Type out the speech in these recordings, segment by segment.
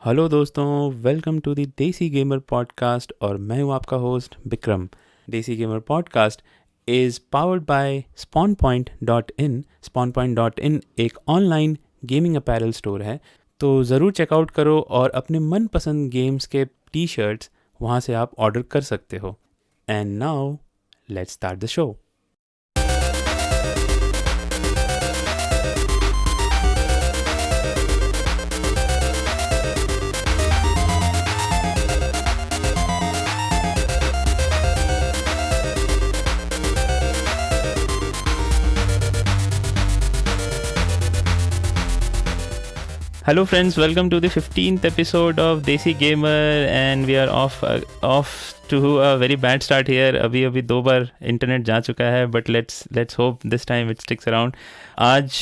Hello दोस्तों, welcome to the देसी gamer podcast और मैं हूं आपका होस्ट विक्रम। देसी gamer podcast is powered by spawnpoint.in। spawnpoint.in एक ऑनलाइन गेमिंग अपैरल स्टोर है, तो ज़रूर चेकआउट करो और अपने मनपसंद गेम्स के टी शर्ट्स वहां से आप ऑर्डर कर सकते हो। And now let's start the show. Hello friends, welcome to the 15th episode of Desi Gamer and we are off to a very bad start here. अभी दो बार इंटरनेट जा चुका है, but let's hope this time it sticks around. आज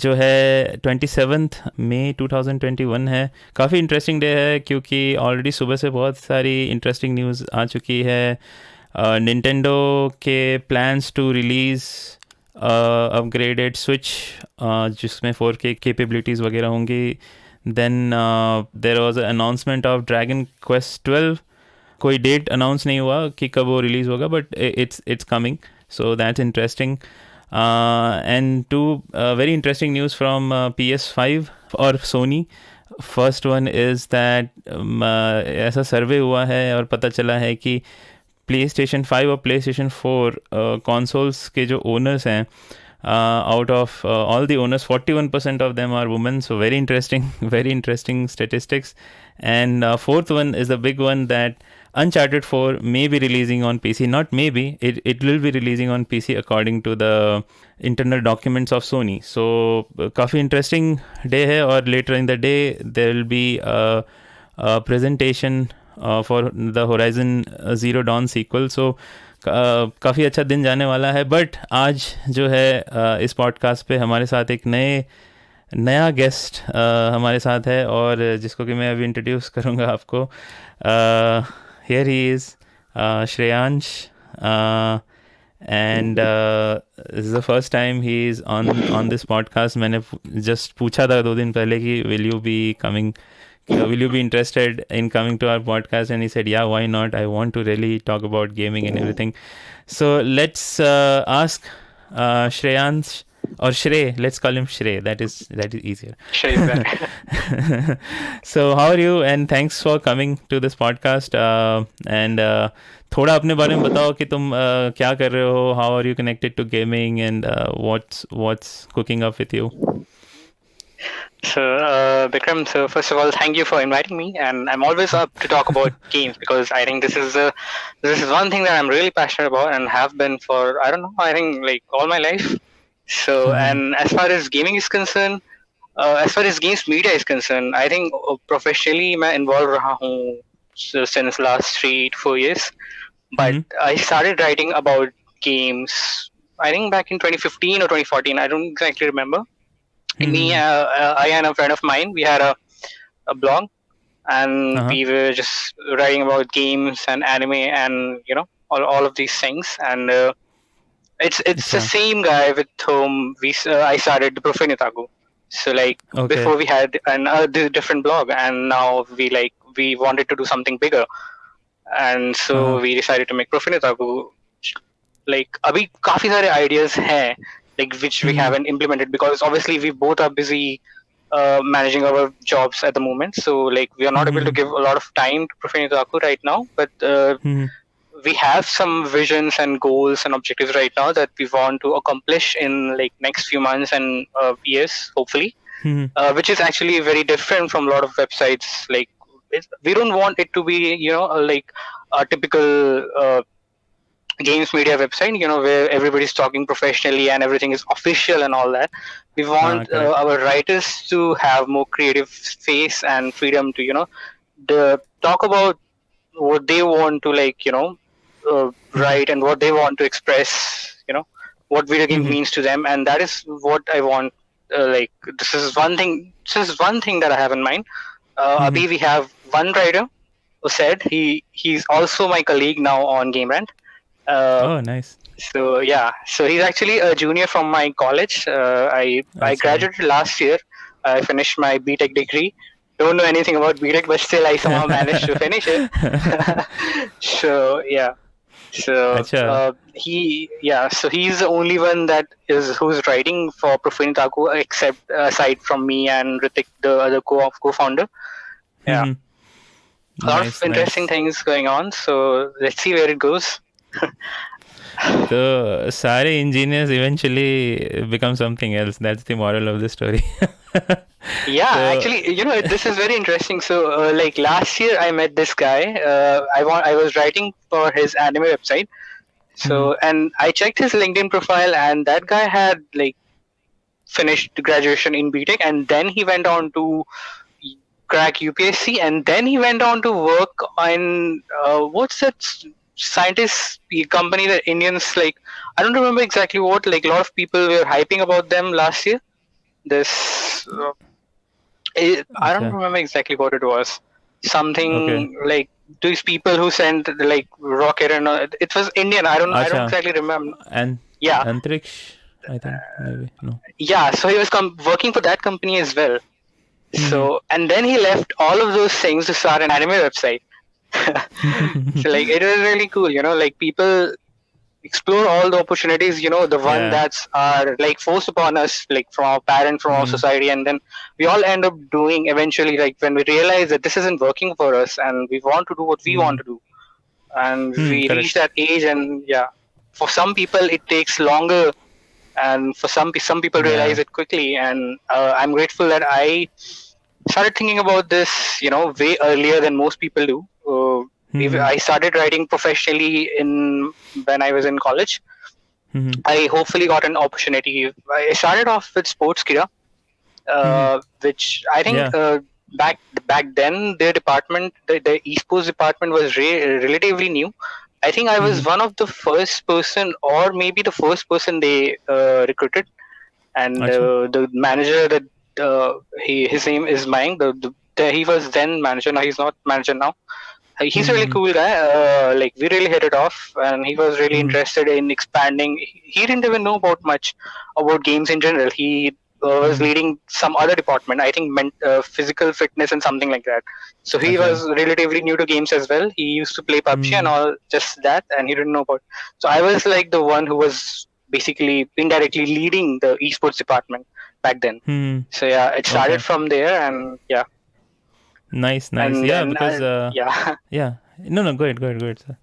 जो है 27th मई 2021 है। काफ़ी इंटरेस्टिंग डे है क्योंकि ऑलरेडी सुबह से बहुत सारी इंटरेस्टिंग न्यूज़ आ चुकी है। निंटेंडो के plans to release upgraded Switch जिसमें 4K कैपेबिलिटीज़ वगैरह होंगी। Then there was a announcement of Dragon Quest 12। कोई डेट अनाउंस नहीं हुआ कि कब वो रिलीज़ होगा, but it's coming, so that's interesting. And to very interesting news from PS5 और Sony. First one is that ऐसा सर्वे हुआ है और पता चला है कि PlayStation 5 और PlayStation 4 कंसोल्स के जो ओनर्स हैं, out of all the owners, 41% of them are women. So very interesting statistics. And fourth one is the big one, that Uncharted 4 may be releasing on PC. Not maybe, it will be releasing on PC according to the internal documents of Sony. So काफ़ी interesting day है, और later in the day there will be a presentation for the Horizon Zero Dawn sequel. So काफ़ी अच्छा दिन जाने वाला है। But आज जो है इस पॉडकास्ट पे हमारे साथ एक नया गेस्ट हमारे साथ है, और जिसको कि मैं अभी इंट्रोड्यूस करूँगा आपको। Here he is Shreyansh, and this is the first time he is on this podcast. मैंने जस्ट पूछा था 2 दिन पहले कि will you be interested in coming to our podcast, and he said yeah, why not, I want to really talk about gaming and everything. So let's ask Shreyansh, or Shrey, let's call him Shrey, that is easier. Shrey is better. So how are you, and thanks for coming to this podcast. And थोड़ा अपने बारे में बताओ कि तुम क्या कर रहे हो, how are you connected to gaming, and what's cooking up with you. So, Vikram, so first of all, thank you for inviting me, and I'm always up to talk about games because I think this is one thing that I'm really passionate about and have been for, I think like all my life. So, and as far as gaming is concerned, as far as games media is concerned, I think professionally मैं involved रहा हूँ since last 3 to 4 years. But I started writing about games, I think back in 2015 or 2014. I don't exactly remember. Me, I and a friend of mine, we had a blog, and we were just writing about games and anime and all of these things. And it's the same guy with whom I started the Profaned Otaku. So like before we had a different blog, and now we wanted to do something bigger, and so we decided to make Profaned Otaku. Like अभी काफी सारे ideas हैं, like which we haven't implemented because obviously we both are busy managing our jobs at the moment. So like we are not able to give a lot of time to Profaned Otaku right now, but we have some visions and goals and objectives right now that we want to accomplish in like next few months and years, hopefully, which is actually very different from a lot of websites. Like we don't want it to be like a typical games media website, where everybody's talking professionally and everything is official and all that. We want our writers to have more creative space and freedom to talk about what they want to write and what they want to express, what video game means to them. And that is what I want. This is one thing that I have in mind. Abhi, we have one writer who said he's also my colleague now on GameRant. Oh, nice. So he's actually a junior from my college. I graduated last year. I finished my BTech degree don't know anything about BTech, but still I somehow managed to finish it. So yeah. So Acha. so he's the only one who's writing for Profaned Otaku, except aside from me and Ritik, the other co-founder. Yeah, Mhm. a lot of Nice, interesting nice. things going on. So let's see where it goes. So, Sare engineers eventually become something else. That's the moral of the story. Yeah, So, actually, this is very interesting. So, like last year, I met this guy. I was writing for his anime website. mhm, So, and I checked his LinkedIn profile, and that guy had like finished graduation in BTech, and then he went on to crack UPSC, and then he went on to work on what's that scientist company that Indians like? I don't remember exactly what. Like a lot of people were hyping about them last year. This I don't acha. remember exactly what it was. Okay. Something like these people who sent like rocket and it was Indian. I don't Acha. exactly remember. And Yeah, Antriksh, I think, maybe. No. yeah. So he was working for that company as well. Mhm. So and then he left all of those things to start an anime website. So like it was really cool, like people explore all the opportunities, the one Yeah. that's are like forced upon us, like from our parents, from our Mhm. society, and then we all end up doing eventually, like when we realize that this isn't working for us and we want to do what we want Mhm. to do, and we reach Correct. that age, and yeah, for some people it takes longer, and for some people realize Yeah. it quickly, and I'm grateful that I started thinking about this, way earlier than most people do. Mhm. I started writing professionally in when I was in college. Mhm. I hopefully got an opportunity. I started off with Sports Kira, Mhm. which I think Yeah. back back then their department, the esports department was relatively new. I think I was Mhm. one of the first person, or maybe the first person they recruited, and Acha. the manager that his name is Mayank. He was then manager. Now he's not manager now. He's a really Mhm. cool guy. Like we really hit it off, and he was really Mhm. interested in expanding. He didn't even know about much about games in general. He was Mhm. leading some other department, I think, physical fitness and something like that. So he Acha. was relatively new to games as well. He used to play PUBG and Mhm. all, just that, and he didn't know about. So I was like the one who was basically indirectly leading the esports department back then. Mhm. So yeah, it started Okay. from there, and yeah, Nice, nice. and Yeah, then because yeah. yeah. No, no, go ahead, go ahead, go ahead, sir.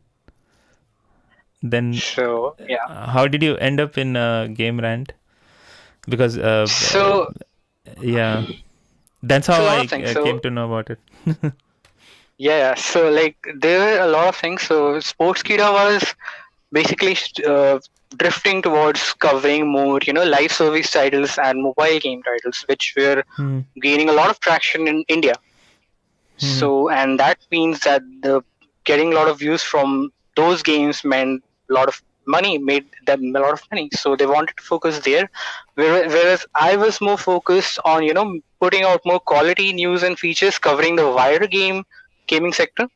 Then So yeah. how did you end up in GameRant? Because So yeah, that's so how a lot of I things. came So to know about it. yeah, so like there were a lot of things. So Sportskida was basically drifting towards covering more, live service titles and mobile game titles, which were Hmm. gaining a lot of traction in India. Hmm. So and that means that the getting a lot of views from those games meant a lot of money, made them a lot of money. So they wanted to focus there, whereas I was more focused on putting out more quality news and features covering the wider gaming sector.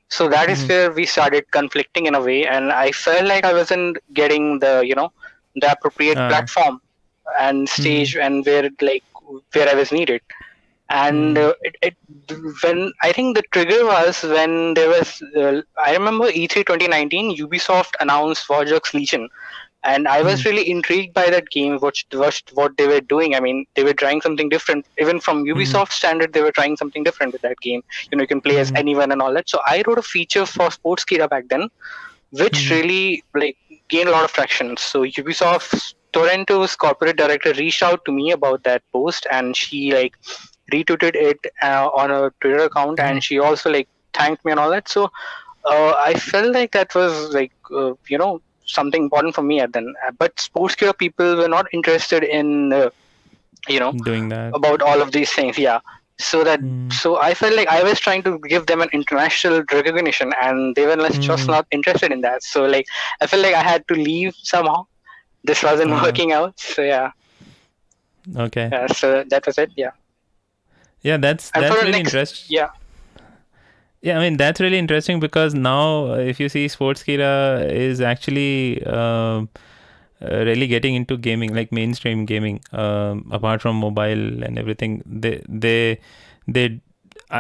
So that is Hmm. where we started conflicting in a way, and I felt like I wasn't getting the appropriate Ah. platform and Hmm. stage, and where I was needed. And Hmm. it when I think the trigger was when there was I remember E3 2019 Ubisoft announced Watch Dogs Legion, and I Hmm. was really intrigued by that game. What they were doing. I mean, they were trying something different. Even from Hmm. Ubisoft standard, they were trying something different with that game. You can play as Hmm. anyone and all that. So I wrote a feature for Sportskira back then, which Hmm. really like gained a lot of traction. So Ubisoft's Toronto's corporate director reached out to me about that post, and she like retweeted it on a Twitter account, and Ah. she also like thanked me and all that. So I felt like that was like something important for me at then. But sports gear people were not interested in you know Doing that. about all of these things. Yeah. So that Hmm. so I felt like I was trying to give them an international recognition, and they were just Hmm. not interested in that. So like I felt like I had to leave somehow. This wasn't Ah. working out. So yeah, Okay. yeah. So that was it. Yeah. Yeah, And for that's the really next, interesting. yeah. Yeah, I mean that's really interesting because now if you see Sportskira is actually really getting into gaming, like mainstream gaming, apart from mobile and everything. They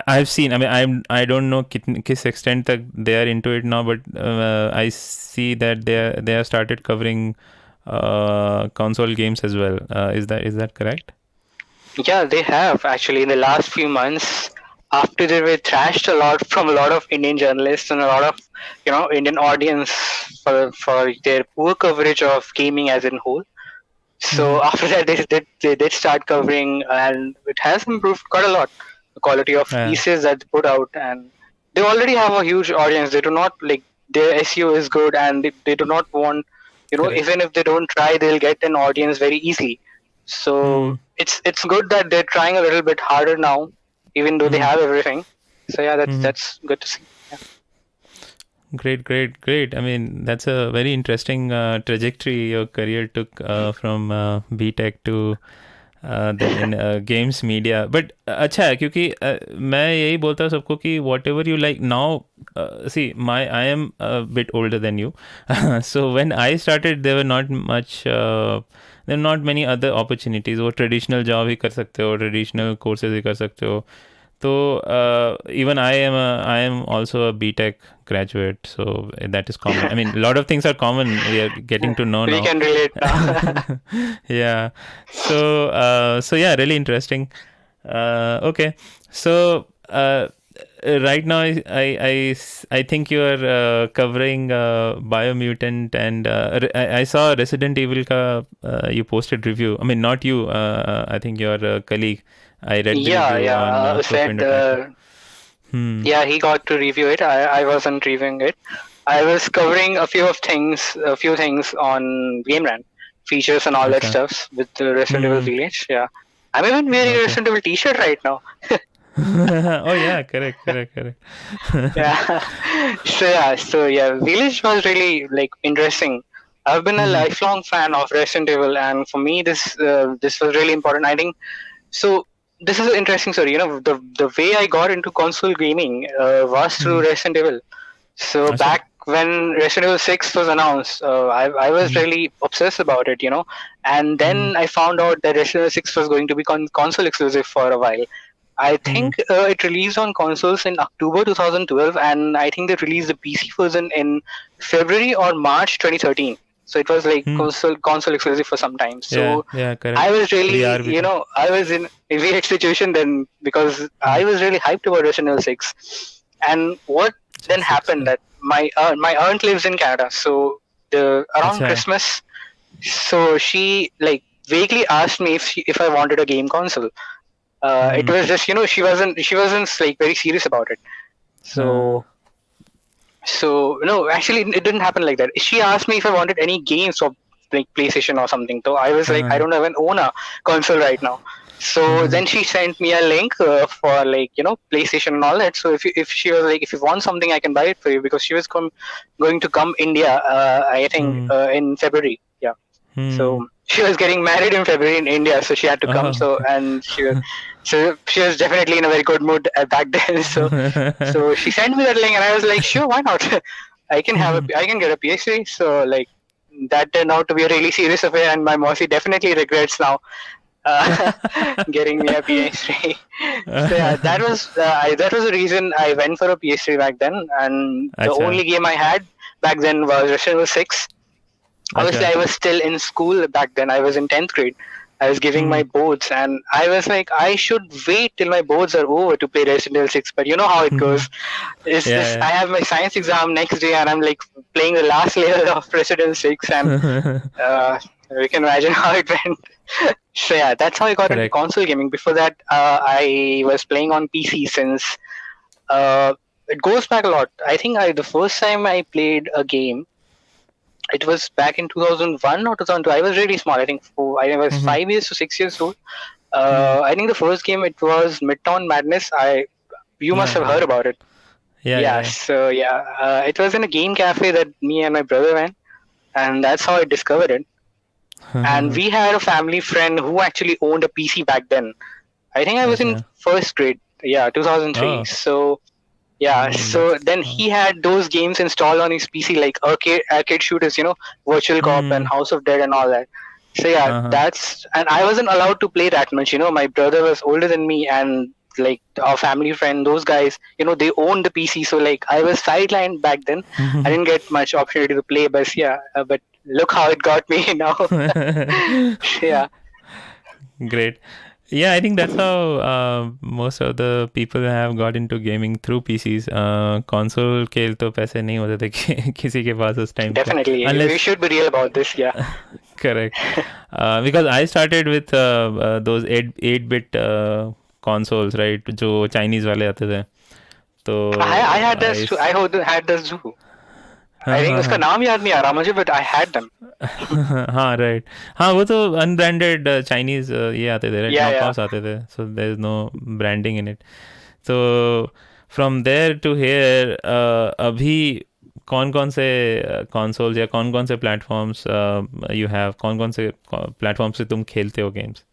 I've seen. I mean, I don't know किस extent तक they are into it now, but I see that they have started covering console games as well. Is that correct? Yeah, they have actually in the last few months. After they were thrashed a lot from a lot of Indian journalists and a lot of Indian audience for their poor coverage of gaming as in whole. Mm-hmm. So after that, they did start covering, and it has improved quite a lot. The quality of Yeah, pieces that they put out, and they already have a huge audience. They do not like their SEO is good, and they do not want correct. even if they don't try, they'll get an audience very easily. So Mm-hmm. it's good that they're trying a little bit harder now, even though they Mm-hmm. have everything. So yeah, that's Mm-hmm. that's good to see. Yeah. Great, great, great. I mean, that's a very interesting trajectory your career took from B.Tech to then in games media. But अच्छा है क्योंकि मैं यही बोलता हूँ सबको कि whatever you like now, see, I am a bit older than you. So when I started, there were not much. There are not many other opportunities. वो traditional job ही कर सकते हो, traditional courses ही कर सकते हो. So even I am also a BTech graduate, so that is common. I mean, a lot of things are common. We are getting to know We now. can relate now. Yeah. So yeah, really interesting. Okay. So right now I think you are covering Biomutant, and I saw Resident Evil ka you posted review. I mean, not you. I think your colleague. I read the Yeah, review yeah. on Profaned Said Otaku. Hmm. yeah, he got to review it. I wasn't reviewing it. I was covering a few things on GameRant, features and all that Acha. stuff with the Resident Evil Hmm. Village. Yeah, I'm even wearing a Okay. Resident Evil T-shirt right now. Oh yeah, correct, correct, correct. Yeah. So yeah, Village was really like interesting. I've been a Hmm. lifelong fan of Resident Evil, and for me, this was really important. I think so. This is an interesting story. The way I got into console gaming was through Hmm. Resident Evil. So Acha. back when Resident Evil 6 was announced, I was Hmm. really obsessed about it. And Hmm. then I found out that Resident Evil 6 was going to be console exclusive for a while. I Hmm. think it released on consoles in October 2012, and I think they released the PC version in February or March 2013. So it was like Hmm. console exclusive for some time. Yeah, So yeah, I correct. was really, VR भी था. I was in a weird situation then because Hmm. I was really hyped about Resident Evil 6. And what अच्छा then six. happened that my aunt lives in Canada, so around अच्छा. Christmas, so she like vaguely asked me if I wanted a game console. It Hmm. was just she wasn't like very serious about it. हाँ. So no, actually it didn't happen like that. She asked me if I wanted any games of like PlayStation or something. So I was like, I हाँ. don't even own a console right now. So हाँ. then she sent me a link for like PlayStation and all that. So if she was like, if you want something, I can buy it for you because she was going to come India. I think Hmm. in February. Yeah. Hmm. So she was getting married in February in India, so she had to come. Oh, So okay. and she was definitely in a very good mood back then. So she sent me that link, and I was like, sure, why not? I can get a PhD. So like that turned out to be a really serious affair, and my Mossy definitely regrets now uh, getting me a PhD. So yeah, that was the reason I went for a PhD back then, and the अच्छा. only game I had back then was Resident Evil 6. Obviously अच्छा. I was still in school back then. I was in 10th grade. I was giving my Hmm. boards, and I was like, I should wait till my boards are over to play Resident Evil 6. But you know how it goes. It's this. I Yeah, have my science exam next day, and I'm like playing the last layer of Resident Evil 6, and yeah. you can imagine how it went. So yeah, that's how I got into Correct. console gaming. Before that, I was playing on PC since it goes back a lot. I think the first time I played a game, it was back in 2001 or 2002. I was really small. I was Hmm. 5 years to 6 years old. Hmm. I think the first game it was Midtown Madness. You must Yeah, have heard yeah. about it. Yeah, Yeah. yeah, So yeah, it was in a game cafe that me and my brother went, and that's how I discovered it. And yeah. we had a family friend who actually owned a PC back then. I think I was in अच्छा. first grade. Yeah, 2003. Oh. So yeah, so That's then he had those games installed on his PC, like arcade shooters, Virtual Cop and hmm. House of Dead and all that. So yeah, Uh-huh. and I wasn't allowed to play that much. My brother was older than me, and like our family friend, those guys, they owned the PC. So like I was sidelined back then. I didn't get much opportunity to play, but yeah, but look how it got me now. Yeah. Great. Yeah, I think that's how most of the people have got into gaming through PCs. Console के तो पैसे नहीं होते थे किसी के पास उस time पे. Definitely. We Unless should be real about this. Yeah. correct. Because I started with those 8-bit consoles, right? जो Chinese वाले आते थे. तो I had this too. I had this too. I think उसका नाम याद नहीं आ रहा मुझे, but I had them. हाँ राइट. हाँ वो तो अनब्रांडेड चाइनीज ये आते थे राइट, नॉकऑफ्स आते थे, so there is no branding in it. तो फ्रॉम देयर टू हियर अभी कौन कौन से कंसोल्स या कौन कौन से प्लेटफॉर्म्स यू हैव, कौन कौन से प्लेटफॉर्म से तुम खेलते हो games?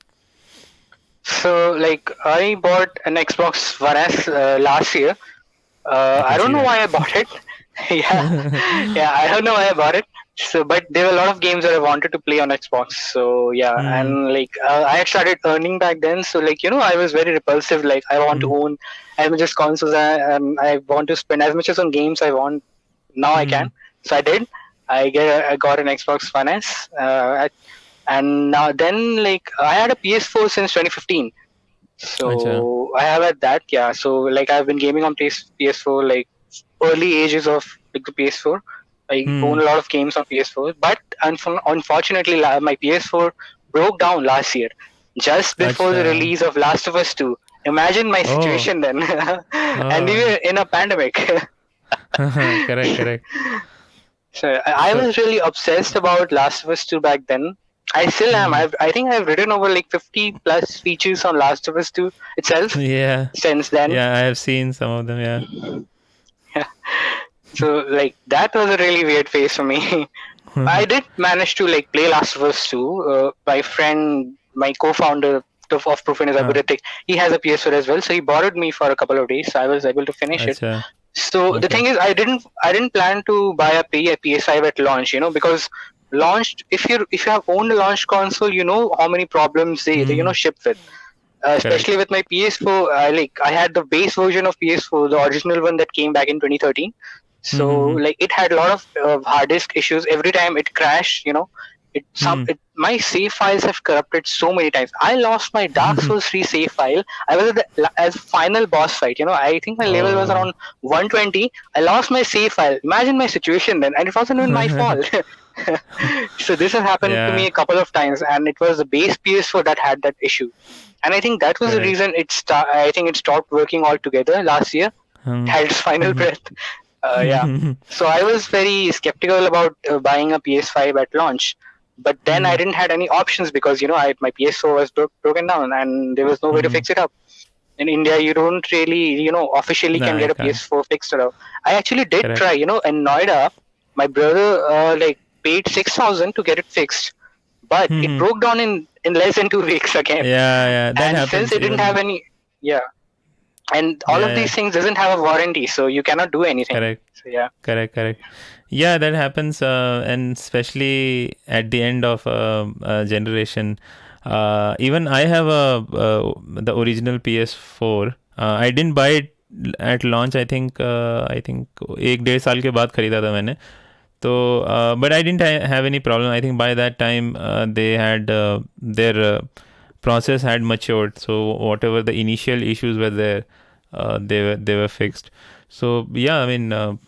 So like I bought an Xbox One S last year. I don't know why I bought it. yeah, I don't know why I bought it. So, but there were a lot of games that I wanted to play on Xbox. So yeah, and like I had started earning back then. So like I was very repulsive. Like I want to own as much as consoles, and I want to spend as much as on games I want. Now I can. So I did. I got an Xbox One S, and now then like I had a PS4 since 2015. So I have had that. Yeah. So like I've been gaming on PS4 like early ages of like the PS4. I own a lot of games on PS4, but unfortunately my PS4 broke down last year, just before the release of Last of Us 2. Imagine my situation then. And we were in a pandemic. Correct. So I was really obsessed about Last of Us 2 back then. I still am. I think I've written over like 50 plus features on Last of Us 2 itself. Yeah. Since then. Yeah, I have seen some of them. Yeah. Yeah. So like that was a really weird phase for me. I did manage to like play Last of Us 2. My friend, my co-founder of Profaned is Abudatik. He has a PS4 as well, so he borrowed me for a couple of days. So I was able to finish it. So the thing is, I didn't plan to buy a PS5 at launch, because launched, if you have owned a launch console, you know how many problems they ship with. Especially with my PS4, I had the base version of PS4, the original one that came back in 2013. So like it had a lot of hard disk issues. Every time it crashed, my save files have corrupted so many times. I lost my Dark Souls 3 save file. I was as final boss fight. I think my level was around 120. I lost my save file. Imagine my situation then, and it wasn't even my fault. So this has happened to me a couple of times, and it was the base PS4 that had that issue. And I think that was the reason I think it stopped working altogether last year. Had its final breath. Yeah. So I was very skeptical about buying a PS5 at launch. But then I didn't had any options because, my PS4 was broken down and there was no way to fix it up. In India, you don't really, officially can get a PS4 fixed up. I actually did try, in Noida, my brother paid 6,000 to get it fixed. But it broke down in less than 2 weeks again. Yeah, that happens. Since it didn't have any, and all of these things doesn't have a warranty, so you cannot do anything. Correct. So, Correct. Yeah, that happens, and especially at the end of a generation. Even I have the original PS4. I didn't buy it at launch. I think 1-1.5 साल के बाद खरीदा था मैंने. So, but I didn't have any problem. I think by that time they had their process had matured. So whatever the initial issues were there, they were fixed. So yeah, I mean,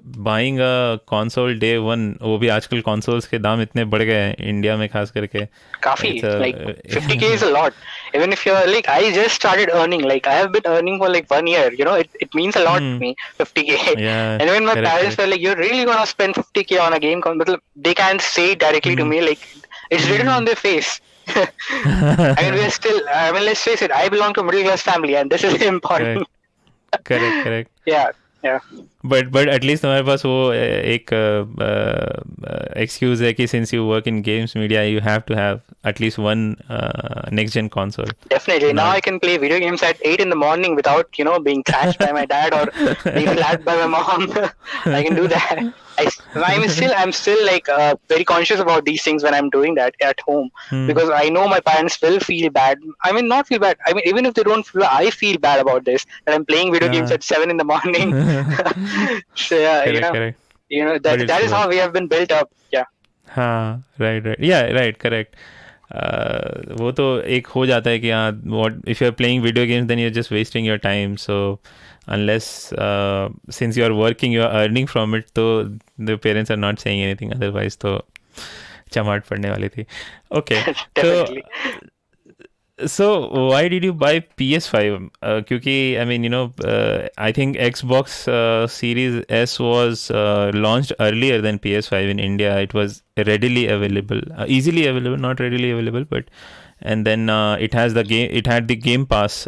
buying a console day one, वो भी आजकल consoles के दाम इतने बढ़ गए हैं India में खास करके. काफी, like 50K is a lot. Even if you're like, I just started earning, like I have been earning for like 1 year, it means a lot to me, 50K. Yeah, and when my parents were like, you're really gonna spend 50K on a game console, they can't say it directly to me, like it's written on their face. I mean, we're still, let's face it, I belong to a middle class family and this is important. Correct. Yeah. But at least हमारे पास वो एक excuse है कि since you work in games media, you have to have at least one next gen console. Definitely. Now I can play video games at 8 in the morning without being thrashed by my dad or being slapped by my mom. I can do that. I'm still like very conscious about these things when I'm doing that at home, Hmm. because I know my parents will feel bad. I mean, not feel bad. I mean, even if they don't feel, I feel bad about this, that I'm playing video games Ah. at 7 in the morning. So yeah, Correct, correct. But that it's is worth. how we have been built up. Yeah. हाँ, right, right. Yeah, right, correct. वो तो एक हो जाता है कि हाँ, what if you're playing video games, then you're just wasting your time. So unless since you're working, you're earning from it, तो the parents are not saying anything. Otherwise, तो चमाट पड़ने वाली थी. Okay, so Definitely. so why did you buy PS5? क्योंकि I mean, I think Xbox Series S was launched earlier than PS5 in India. It was readily available, easily available, not readily available, but and then it has the game. It had the Game Pass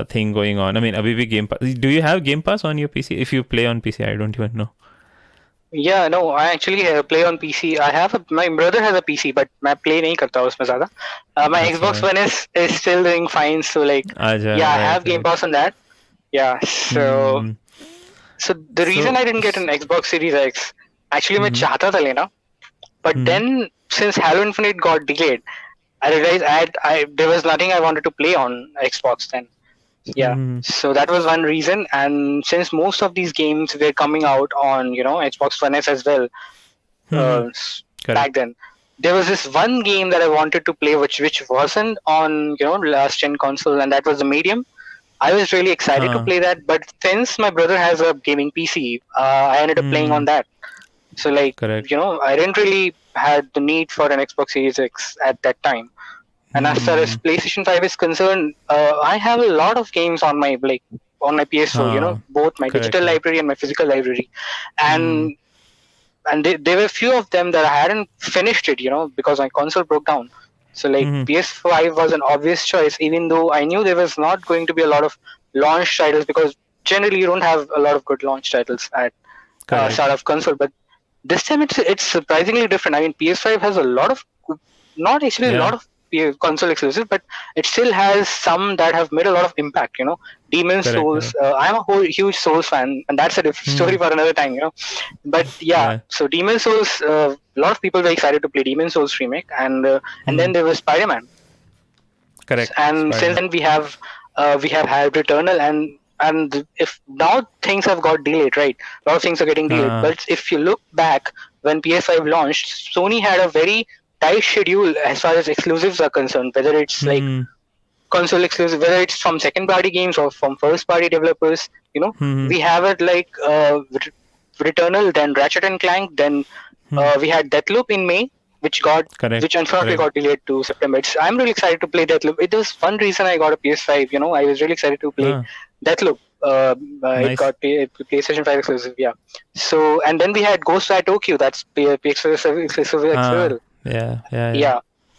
thing going on. I mean, अभी भी Game Pass. Do you have Game Pass on your PC? If you play on PC, I don't even know. Yeah, no, I actually play on PC. My brother has a PC, but मैं play नहीं करता उसमें ज़्यादा. My Xbox अच्छा, One is still doing fine, so like, अच्छा, yeah, I have right, Game right. Pass on that. Yeah, Hmm. so the reason So. I didn't get an Xbox Series X, actually मैं Hmm. चाहता था लेना, but Hmm. then since Halo Infinite got delayed, I realized there was nothing I wanted to play on Xbox then. Yeah, Hmm. so that was one reason, and since most of these games were coming out on Xbox One S as well, Hmm. back Correct. then, there was this one game that I wanted to play, which wasn't on last gen console, and that was the Medium. I was really excited to हाँ. play that, but since my brother has a gaming PC, I ended up playing on Hmm. that. So like Correct. I didn't really had the need for an Xbox Series X at that time. And as far as Hmm. PlayStation 5 is concerned, I have a lot of games on my PS4. हाँ. Both my Correct. digital Correct. library and my physical library, Hmm. and there were few of them that I hadn't finished it. Because my console broke down. So like Hmm. PS5 was an obvious choice, even though I knew there was not going to be a lot of launch titles, because generally you don't have a lot of good launch titles at Correct. start of console. But this time it's surprisingly different. I mean, PS5 has a lot of, not actually a lot Yeah. of console exclusive, but it still has some that have made a lot of impact. Demon Correct. Souls. Correct. I'm a whole huge Souls fan, and that's a different Hmm. story for another time. But yeah, Yeah. so Demon Souls. A lot of people were excited to play Demon Souls remake, and Hmm. then there was Spider-Man, Correct. and since Spider-Man. then we have had Returnal, and if now things have got delayed, right? A lot of things are getting delayed. हाँ. But if you look back when PS5 launched, Sony had a very tight schedule as far as exclusives are concerned. Whether it's like Hmm. console exclusive, whether it's from second party games or from first party developers, Hmm. we have it like Returnal, then Ratchet and Clank, then Hmm. we had Deathloop in May, Correct. which unfortunately Correct. got delayed to September. I'm really excited to play Deathloop. It was one reason I got a PS5. I was really excited to play हाँ. Deathloop. It Nice. got PlayStation 5 exclusive. Yeah. So and then we had Ghostwire Tokyo. That's exclusive as हाँ. well. Yeah. Yeah. Yeah. Yeah.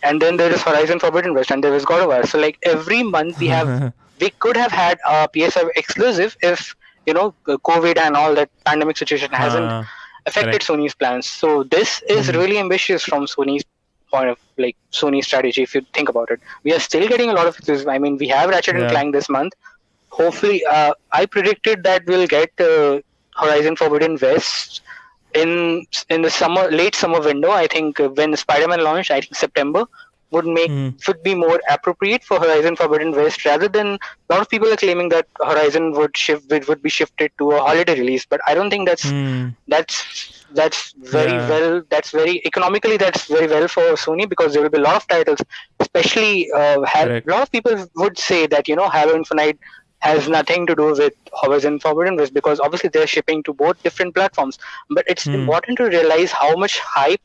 And then there is Horizon Forbidden West, and there is God of War. So like every month we could have had a PS5 exclusive if COVID and all that pandemic situation hasn't हाँ. affected Correct. Sony's plans. So this is Hmm. really ambitious from Sony's point of like Sony's strategy. If you think about it, we are still getting a lot of exclusive. I mean, we have Ratchet and Yeah. Clank this month. Hopefully, I predicted that we'll get Horizon Forbidden West in the late summer window. I think when Spider-Man launched, I think September would make Hmm. would be more appropriate for Horizon Forbidden West, rather than a lot of people are claiming that Horizon would be shifted to a holiday release. But I don't think Hmm. that's very Yeah. well. That's very economically. That's very well for Sony, because there will be a lot of titles. Especially, a Correct. lot of people would say that Halo Infinite has nothing to do with Horizon Forbidden West, because obviously they're shipping to both different platforms. But it's Hmm. important to realize how much hype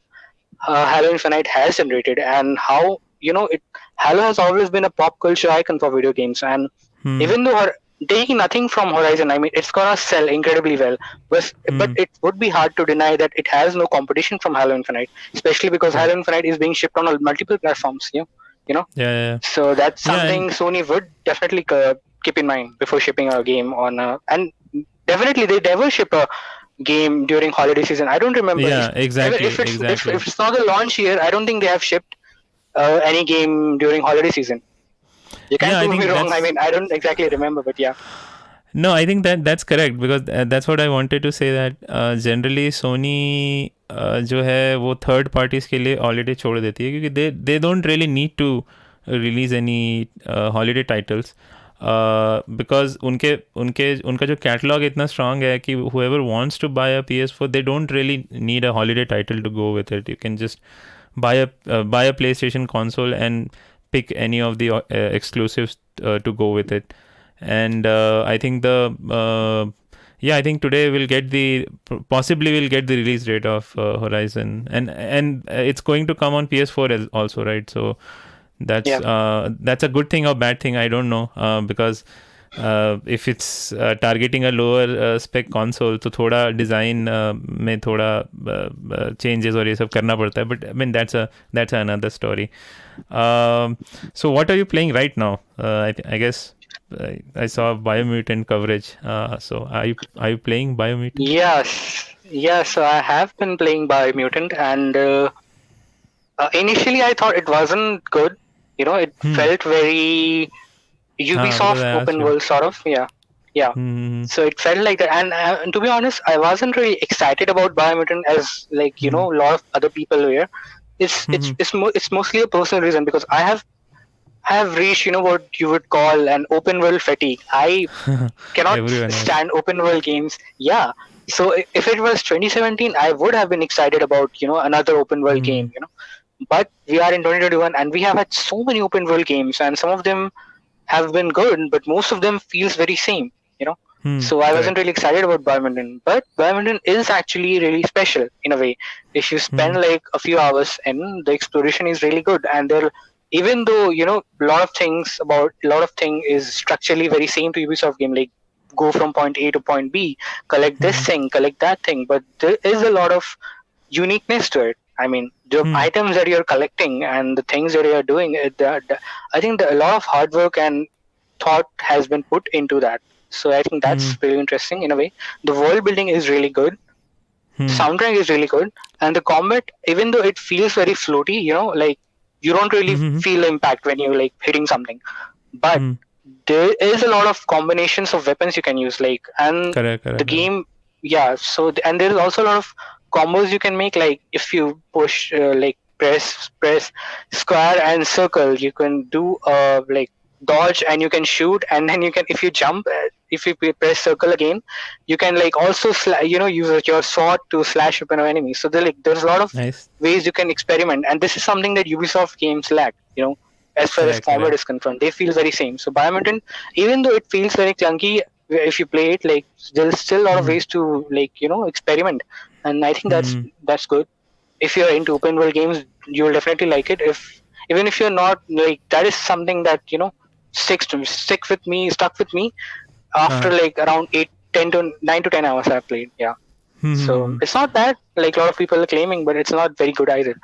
Halo Infinite has generated, and how it. Halo has always been a pop culture icon for video games, and Hmm. even though taking nothing from Horizon, I mean, it's gonna sell incredibly well. But Hmm. it would be hard to deny that it has no competition from Halo Infinite, especially because Halo Correct. Infinite is being shipped on multiple platforms. You know. Yeah. Yeah. So that's Yeah. And something Sony would definitely keep in mind before shipping a game and definitely they never ship a game during holiday season. I don't remember yeah. Exactly. if Exactly. it's not a launch year. I don't think they have shipped any game during holiday season. You can't Yeah. I prove me think wrong. I that's mean, I don't exactly remember, but yeah. No, I think that's correct because that's what I wanted to say that generally Sony जो है वो third parties के लिए holiday छोड़ देती है क्योंकि they don't really need to release any holiday titles because उनका जो catalog इतना strong है कि whoever wants to buy a PS4 they don't really need a holiday title to go with it. You can just buy a PlayStation console and pick any of the exclusives to go with it. And I think I think today possibly we'll get the release date of Horizon, and it's going to come on PS4 also, right? So that's a good thing or bad thing, I don't know, because if it's targeting a lower spec console तो थोड़ा design में थोड़ा changes और ये सब करना पड़ता है, but I mean that's another story. So what are you playing right now? I guess I saw Biomutant coverage. So are you playing Biomutant? Yes. So I have been playing Biomutant, and initially I thought it wasn't good. You know, it felt very Ubisoft open world sort of. Yeah. So it felt like that, and to be honest, I wasn't really excited about Biomutant as like a lot of other people were. It's mostly a personal reason because I have reached what you would call an open world fatigue. I cannot stand open world games. Yeah. So if it was 2017, I would have been excited about another open world game. But we are in 2021, and we have had so many open world games, and some of them have been good, but most of them feels very same. So I wasn't really excited about Biomutant, but Biomutant is actually really special in a way. If you spend like a few hours in, the exploration is really good, and there, even though a lot of thing is structurally very same to Ubisoft game, like go from point A to point B, collect this thing, collect that thing, but there is a lot of uniqueness to it. I mean, the items that you're collecting and the things that you're doing, I think a lot of hard work and thought has been put into that. So I think that's really interesting in a way. The world building is really good. The soundtrack is really good. And the combat, even though it feels very floaty, like you don't really feel impact when you're like hitting something. But there is a lot of combinations of weapons you can use, like, and the game, so, and there is also a lot of combos you can make, like if you push, like press square and circle, you can do like dodge and you can shoot, and then you can, if you jump, if you press circle again, you can like also use your sword to slash upon an enemy. So there's a lot of ways you can experiment, and this is something that Ubisoft games lack, as far as combat is concerned. They feel very same. So Biomutant, even though it feels very clunky if you play it, like there's still a lot of ways to like experiment, and I think that's good. If you're into open world games, you'll definitely like it. Even if you're not, like, that is something that stuck with me after like around 9 to 10 hours I've played. So it's not that like a lot of people are claiming, but it's not very good either.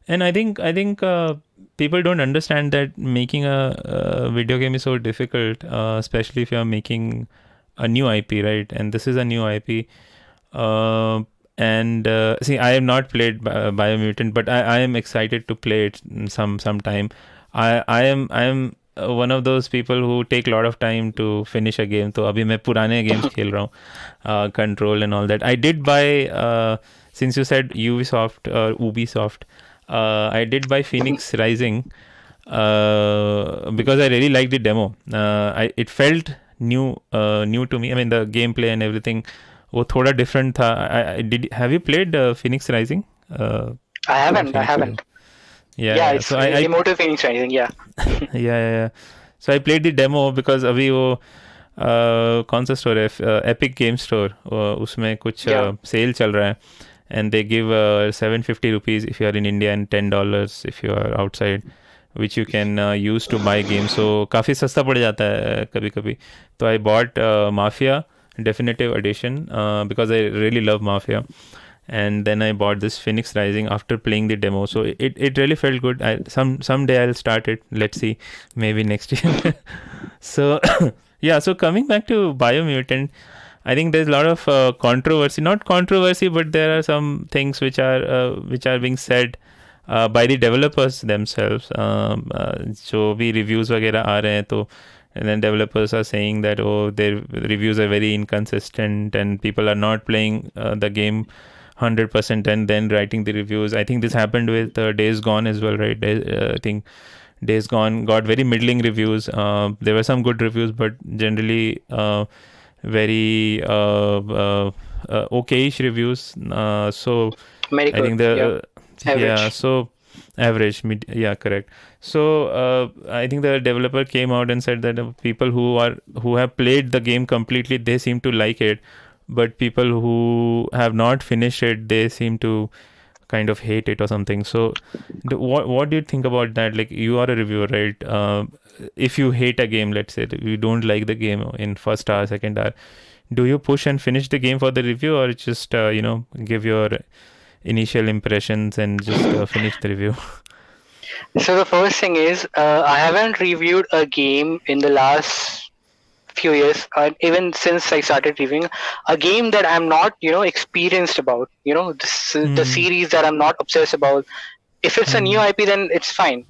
And I think people don't understand that making a video game is so difficult, especially if you're making a new IP, right? And this is a new IP. And see, I have not played Biomutant, but I am excited to play it sometime. I am one of those people who take a lot of time to finish a game. So abhi मैं पुराने games खेल रहा हूँ, Control and all that. I did buy, since you said Ubisoft or Ubisoft, I did buy Phoenix Rising because I really liked the demo. It felt new to me. I mean, the gameplay and everything वो थोड़ा different था. Have you played Phoenix Rising? I haven't. Yeah, it's emotive Phoenix Rising. Yeah. So I played the demo because अभी वो कौन सा store है, Epic Game Store, उसमें कुछ सेल चल रहा है, and they give 750 rupees if you are in India and $10 if you are outside, which you can use to buy games. So काफ़ी सस्ता पड़ जाता है कभी-कभी. तो I bought Mafia Definitive Edition because I really love Mafia, and then I bought this Phoenix Rising after playing the demo. So it really felt good. Someday I'll start it. Let's see, maybe next year. So so coming back to Biomutant, I think there's a lot of controversy. Not controversy, but there are some things which are being said by the developers themselves. जो भी reviews वगैरह आ रहे हैं, तो and then developers are saying that their reviews are very inconsistent and people are not playing the game 100% and then writing the reviews. I think this happened with Days Gone as well, right? I think Days Gone got very middling reviews. There were some good reviews, but generally very okayish reviews. So Very I good. think Average. so average, yeah, correct. So I think the developer came out and said that people who have played the game completely, they seem to like it, but people who have not finished it, they seem to kind of hate it or something. So what do you think about that? Like, you are a reviewer, right? If you hate a game, let's say that you don't like the game in first hour, second hour, do you push and finish the game for the review, or just give your initial impressions and just finish the review? So the first thing is, I haven't reviewed a game in the last few years, even since I started reviewing a game that I'm not, experienced about. The Hmm. series that I'm not obsessed about. If it's a new Hmm. IP, then it's fine.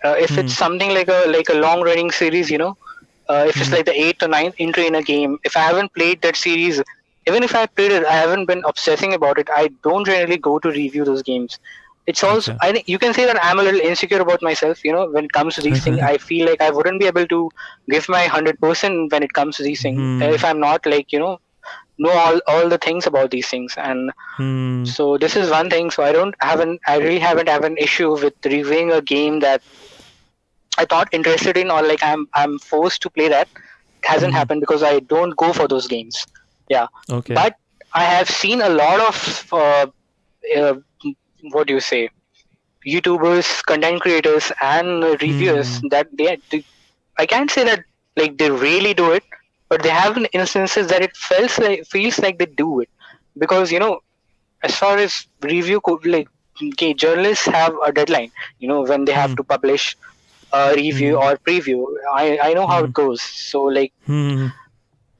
If it's Hmm. something like a long running series, if it's Hmm. like the eighth or ninth entry in a game, if I haven't played that series, even if I played it, I haven't been obsessing about it. I don't really go to review those games. It's also, Acha. I think you can say that I'm a little insecure about myself. When it comes to these things, I feel like I wouldn't be able to give my 100% when it comes to these things Hmm. if I'm not like know all the things about these things. And Hmm. so this is one thing. So I really haven't have an issue with reviewing a game that I thought interested in, or like I'm forced to play that. It hasn't Hmm. happened because I don't go for those games. Yeah, Okay. but I have seen a lot of uh, what do you say, YouTubers, content creators, and reviewers Hmm. that I can't say that like they really do it, but they have instances that it feels like they do it because as far as like okay, journalists have a deadline. When they have Hmm. to publish a review Hmm. or preview. I know how Hmm. it goes. So like Hmm.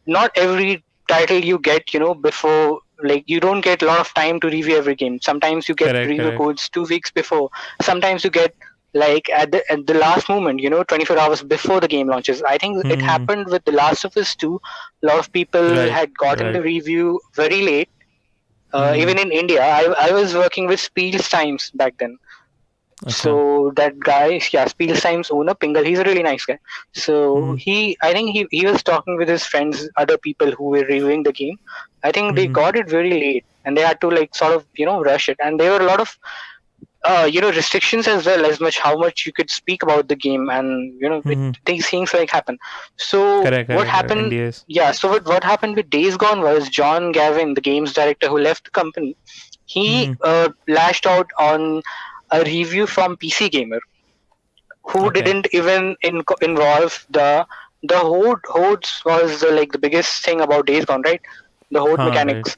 not every title you get before, like you don't get a lot of time to review every game. Sometimes you get Correct. review Correct. codes 2 weeks before. Sometimes you get like at the last moment, 24 hours before the game launches. I think it Hmm. happened with The Last of Us 2. A lot of people Right. had gotten Right. the review very late. Hmm. Even in India, I was working with Spiel's Times back then. Acha. So that guy, yeah, Spiel's Times owner, Pingal, he's a really nice guy. So Hmm. I think he was talking with his friends, other people who were reviewing the game. I think they Hmm. got it very late, and they had to like sort of rush it. And there were a lot of restrictions as well, as much how much you could speak about the game, and Hmm. these things like happen. So Correct. what Correct. Correct. happened? NDS. Yeah. So what happened with Days Gone was John Gavin, the games director who left the company, he Hmm. lashed out on a review from PC Gamer, who Okay. didn't even involve the hordes was like the biggest thing about Days Gone, right? The horde Huh. Right. mechanics.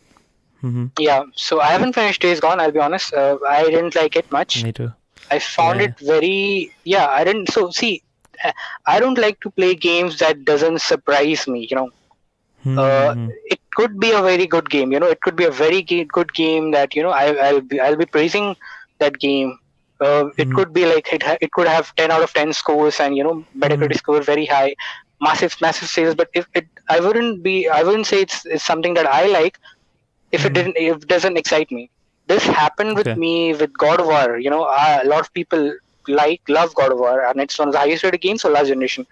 Hmm. Yeah, so I haven't finished Days Gone. I'll be honest. I didn't like it much. Me too. I found Yeah. it very, yeah. I didn't. So see, uh, I don't like to play games that doesn't surprise me. Hmm. It could be a very good game. It could be a very good game that I'll be praising that game. It Hmm. could be like it could have 10 out of 10 scores, and Hmm. Metacritic score very high, massive sales. But if it, I wouldn't say it's something that I like if Hmm. it doesn't excite me. This happened with Okay. me with God of War. A lot of people love God of War, and it's one of the highest rated games for last generation.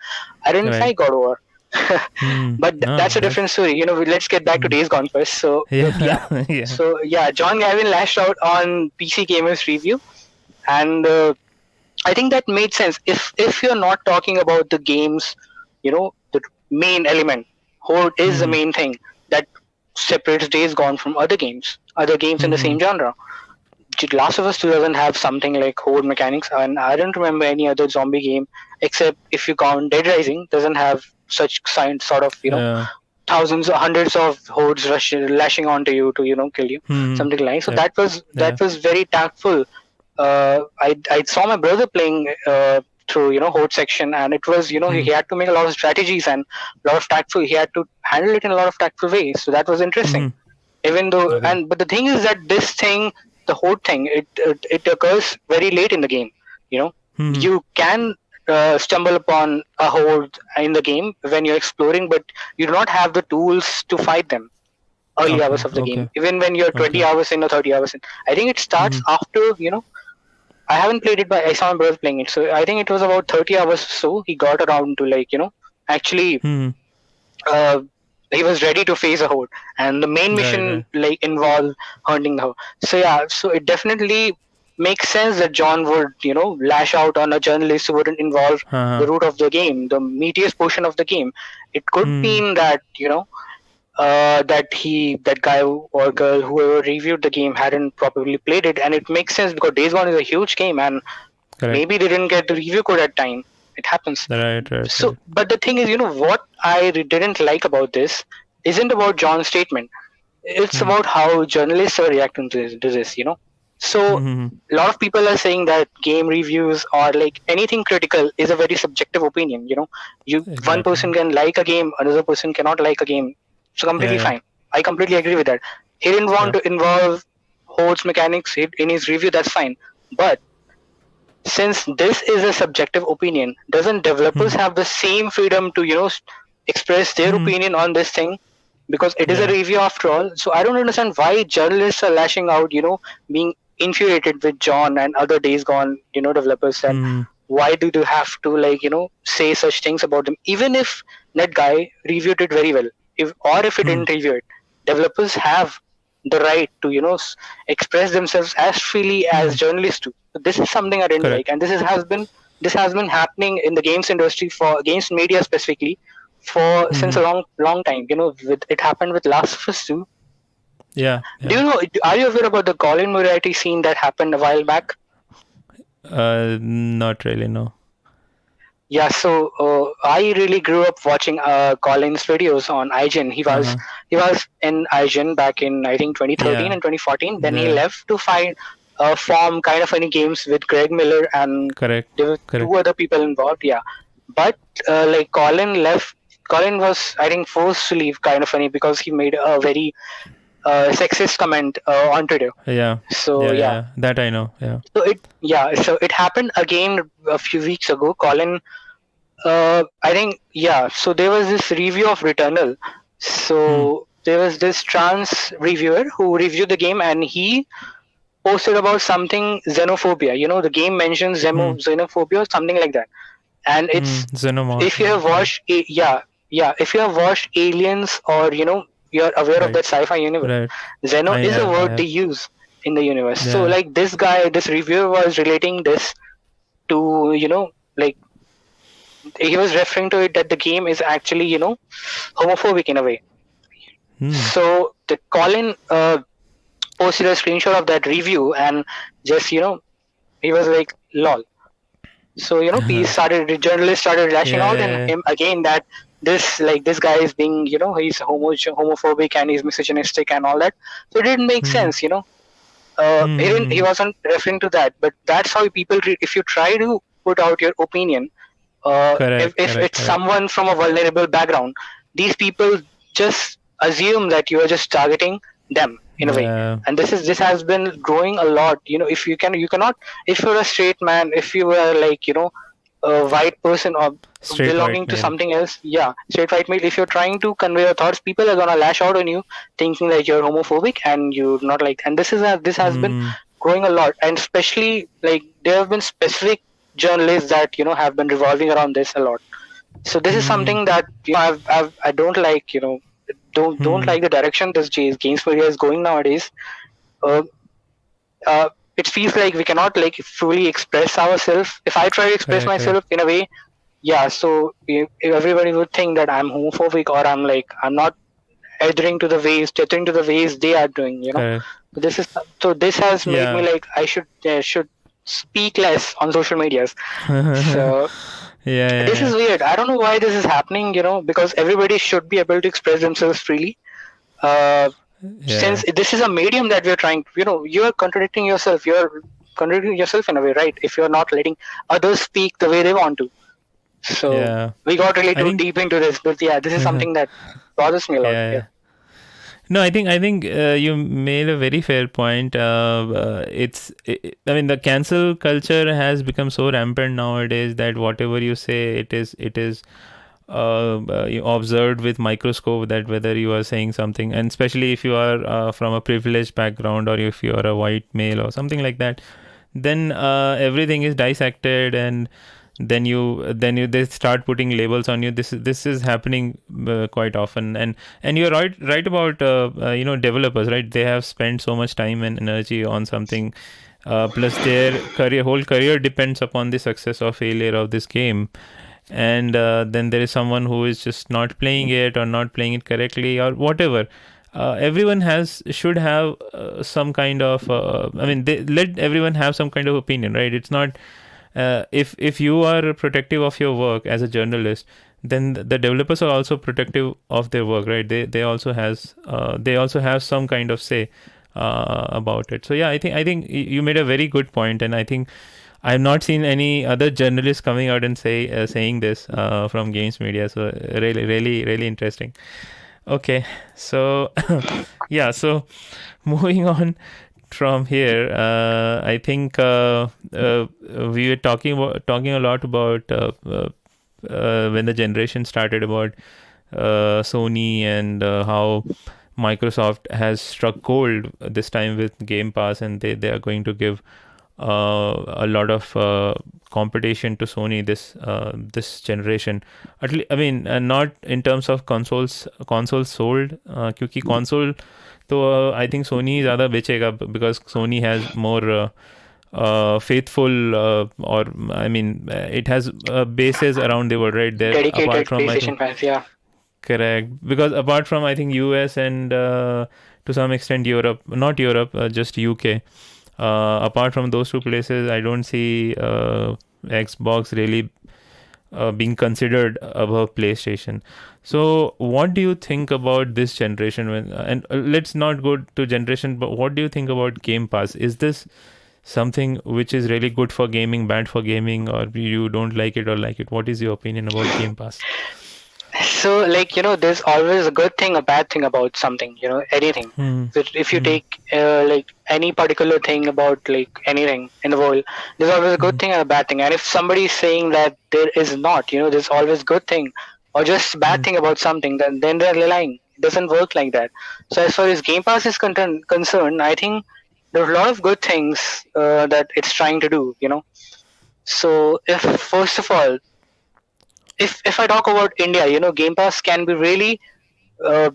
I didn't Right. like God of War. Hmm. But No, that's a that's. different story. Let's get back to Hmm. Days Gone first. So yeah, Yeah. Yeah. John Gavin lashed out on PC Gamer's review, and I think that made sense. If you're not talking about the games, the main element, Horde is the Hmm. main thing that separates Days Gone from other games in the Hmm. same genre. Last of Us 2 doesn't have something like Horde mechanics, and I don't remember any other zombie game except if you count Dead Rising, doesn't have such sort of Yeah. thousands or hundreds of hordes lashing onto you to kill you, Hmm. something like. So Yep. Yeah. that was very tactful. I saw my brother playing through horde section, and it was he Hmm. had to make a lot of strategies and a lot of tactful. He had to handle it in a lot of tactful ways. So that was interesting. Hmm. Even though, Okay. but the thing is that this thing, the horde thing, it occurs very late in the game. You know, Hmm. you can stumble upon a horde in the game when you're exploring, but you do not have the tools to fight them early hours of the game. Even when you're 20 hours in or 30 hours in, I think it starts after, I haven't played it, but I saw my brother playing it. So I think it was about 30 hours or so. He got around to actually, uh, he was ready to face a horde, and the main mission involved hunting the horde. So yeah, so it definitely makes sense that John would lash out on a journalist who wouldn't involve the root of the game, the meatiest portion of the game. It could mean that that guy or girl, whoever reviewed the game, hadn't properly played it, and it makes sense because Days Gone is a huge game, and maybe they didn't get the review code at time. It happens. So, but the thing is, what I didn't like about this isn't about John's statement. It's about how journalists are reacting to this. So a lot of people are saying that game reviews or like anything critical is a very subjective opinion. One person can like a game, another person cannot like a game. So completely fine. I completely agree with that. He didn't want to involve hordes mechanics in his review. That's fine. But since this is a subjective opinion, doesn't developers have the same freedom to express their opinion on this thing? Because it is a review after all. So I don't understand why journalists are lashing out, being infuriated with John and other Days Gone, developers, and why do they have to say such things about them? Even if that guy reviewed it very well, if he didn't review it, developers have the right to express themselves as freely as journalists do. So this is something I didn't like, and this has been happening in the games industry, for games media specifically, for since a long time. It happened with Last of Us 2. Yeah. Do you know? Are you aware about the Colin Moriarty scene that happened a while back? Not really, no. Yeah, so I really grew up watching Colin's videos on IGN. He was in IGN back in I think 2013 and 2014. Then he left to form Kind of Funny Games with Greg Miller, and there were two other people involved. Yeah, but Colin left. Colin was, I think, forced to leave Kind of Funny because he made a very sexist comment on Twitter. So yeah, that I know. So it happened again a few weeks ago. Colin, I think, so there was this review of Returnal. So there was this trans reviewer who reviewed the game, and he posted about something xenophobia. The game mentions xenophobia or something like that. And it's if you have watched if you have watched Aliens, or you're aware of that sci-fi universe, xeno is a word they use in the universe. So this reviewer was relating this to he was referring to it that the game is actually homophobic in a way. So the Colin posted a screenshot of that review, and just he was like lol. So journalists started lashing out on him again, that this guy is being he's homophobic and he's misogynistic and all that. So it didn't make sense. He wasn't referring to that, but that's how people if you try to put out your opinion, if it's someone from a vulnerable background, these people just assume that you are just targeting them in a way. And this has been growing a lot. If you cannot, if you're a straight man, if you are a white person or straight belonging to something else, straight white male, if you're trying to convey your thoughts, people are gonna lash out on you, thinking that you're homophobic and you're not like. And this has been growing a lot, and especially there have been specific journalists that have been revolving around this a lot. So this is something that I don't like. Don't like the direction this games media is going nowadays. It feels like we cannot fully express ourselves. If I try to express myself in a way, so everybody would think that I'm homophobic, or I'm not adhering to the ways they are doing. This has made me I should speak less on social medias. So this is weird. I don't know why this is happening, because everybody should be able to express themselves freely. Since this is a medium that we're trying, you're contradicting yourself. You're contradicting yourself in a way, right? If you're not letting others speak the way they want to. So we got really too deep into this, but this is something that bothers me a lot. No, I think you made a very fair point. I mean, the cancel culture has become so rampant nowadays that whatever you say, it is you observed with microscope, that whether you are saying something, and especially if you are from a privileged background, or if you are a white male or something like that, then everything is dissected, and then you they start putting labels on you. This is happening quite often, and you're right about developers, right? They have spent so much time and energy on something, plus their whole career depends upon the success or failure of this game. And then there is someone who is just not playing it, or not playing it correctly, or whatever. Everyone should have some kind of let everyone have some kind of opinion, right? It's not if you are protective of your work as a journalist, then the developers are also protective of their work, right? They also have some kind of say about it. So yeah, I think you made a very good point, and I think I've not seen any other journalists coming out and saying this from games media. So really interesting. Okay, so yeah, so moving on from here, I think we were talking a lot about when the generation started, about Sony, and how Microsoft has struck gold this time with Game Pass, and they are going to give a lot of competition to Sony this generation. At least, I mean, not in terms of consoles sold, क्योंकि console तो I think Sony ज़्यादा बेचेगा, because Sony has more faithful, or I mean, it has bases around the world, right? There, apart Dedicated from, I think, PlayStation fans, yeah. correct, because apart from, I think, US and to some extent Europe, not Europe, just UK. Apart from those two places, I don't see Xbox really being considered above PlayStation. So, what do you think about this generation? And let's not go to generation, but what do you think about Game Pass? Is this something which is really good for gaming, bad for gaming, or you don't like it or like it? What is your opinion about Game Pass? So, like, there's always a good thing, a bad thing about something, anything. Hmm. So if you Hmm. take like any particular thing about like anything in the world, there's always a good Hmm. thing and a bad thing. And if somebody is saying that there is not, there's always good thing or just bad Hmm. thing about something, then they're lying. It doesn't work like that. So as far as Game Pass is concerned, I think there are a lot of good things that it's trying to do. So if first of all, if I talk about India, Game Pass can be really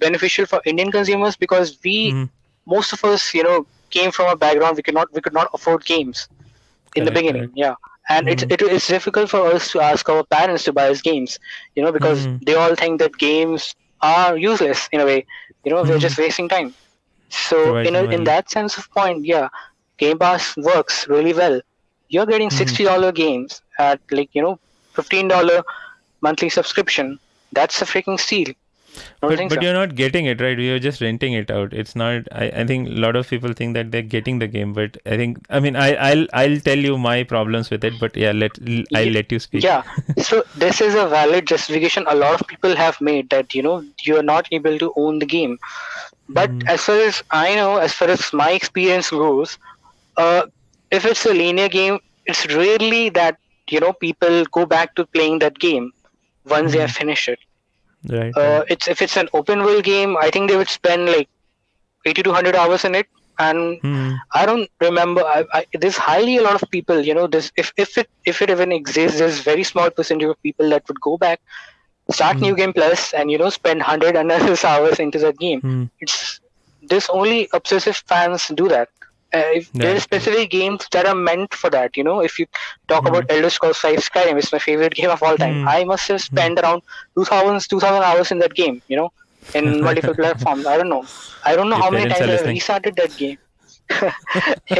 beneficial for Indian consumers because Hmm. most of us, came from a background we could not afford games in the Correct. beginning, Correct. yeah, and Hmm. it's difficult for us to ask our parents to buy us games, because Hmm. they all think that games are useless in a way, we're Hmm. just wasting time. So Provide no in value. that sense of point, yeah, Game Pass works really well. You're getting Hmm. $60 games at like $15 monthly subscription. That's a freaking steal. Don't But think but so? you're not getting it, right? You're just renting it out. It's not. I think a lot of people think that they're getting the game, but I mean, I'll tell you my problems with it. But yeah, I'll Ye- let you speak. Yeah, so this is a valid justification a lot of people have made that you are not able to own the game. But Hmm. as far as I know, as far as my experience goes, uh, if it's a linear game, it's rarely that people go back to playing that game once they Hmm. have finished it. Right. Right. It's if it's an open world game, I think they would spend like 80 to 100 hours in it, and Hmm. I don't remember. There's highly a lot of people. This if it even exists, there's very small percentage of people that would go back, start Hmm. New Game Plus, and spend 100 analysis hours into that game. Hmm. It's this only obsessive fans do that. If there are Right. Right. specific games that are meant for that. If you talk Hmm. about Elder Scrolls 5 Skyrim, it's my favorite game of all time. Hmm. I must have Hmm. spent around 2,000 hours in that game. In multiple platforms. I don't know. I don't know Your how many parents times are I've listening. restarted that game.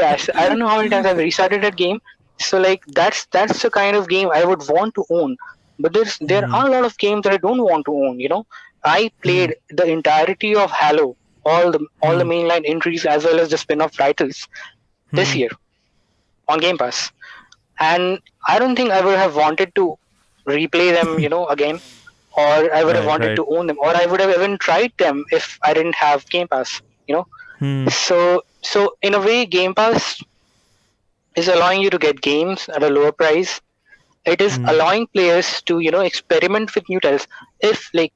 Yes, I don't know how many times I've restarted that game. So like that's the kind of game I would want to own. But there Hmm. are a lot of games that I don't want to own. I Hmm. played the entirety of Halo, all the Hmm. mainline entries as well as the spin-off titles this Hmm. year on Game Pass, and I don't think I would have wanted to replay them, again or I would have wanted Right. to own them, or I would have even tried them if I didn't have Game Pass. You know, so in a way, Game Pass is allowing you to get games at a lower price. It is allowing players to experiment with new titles. If like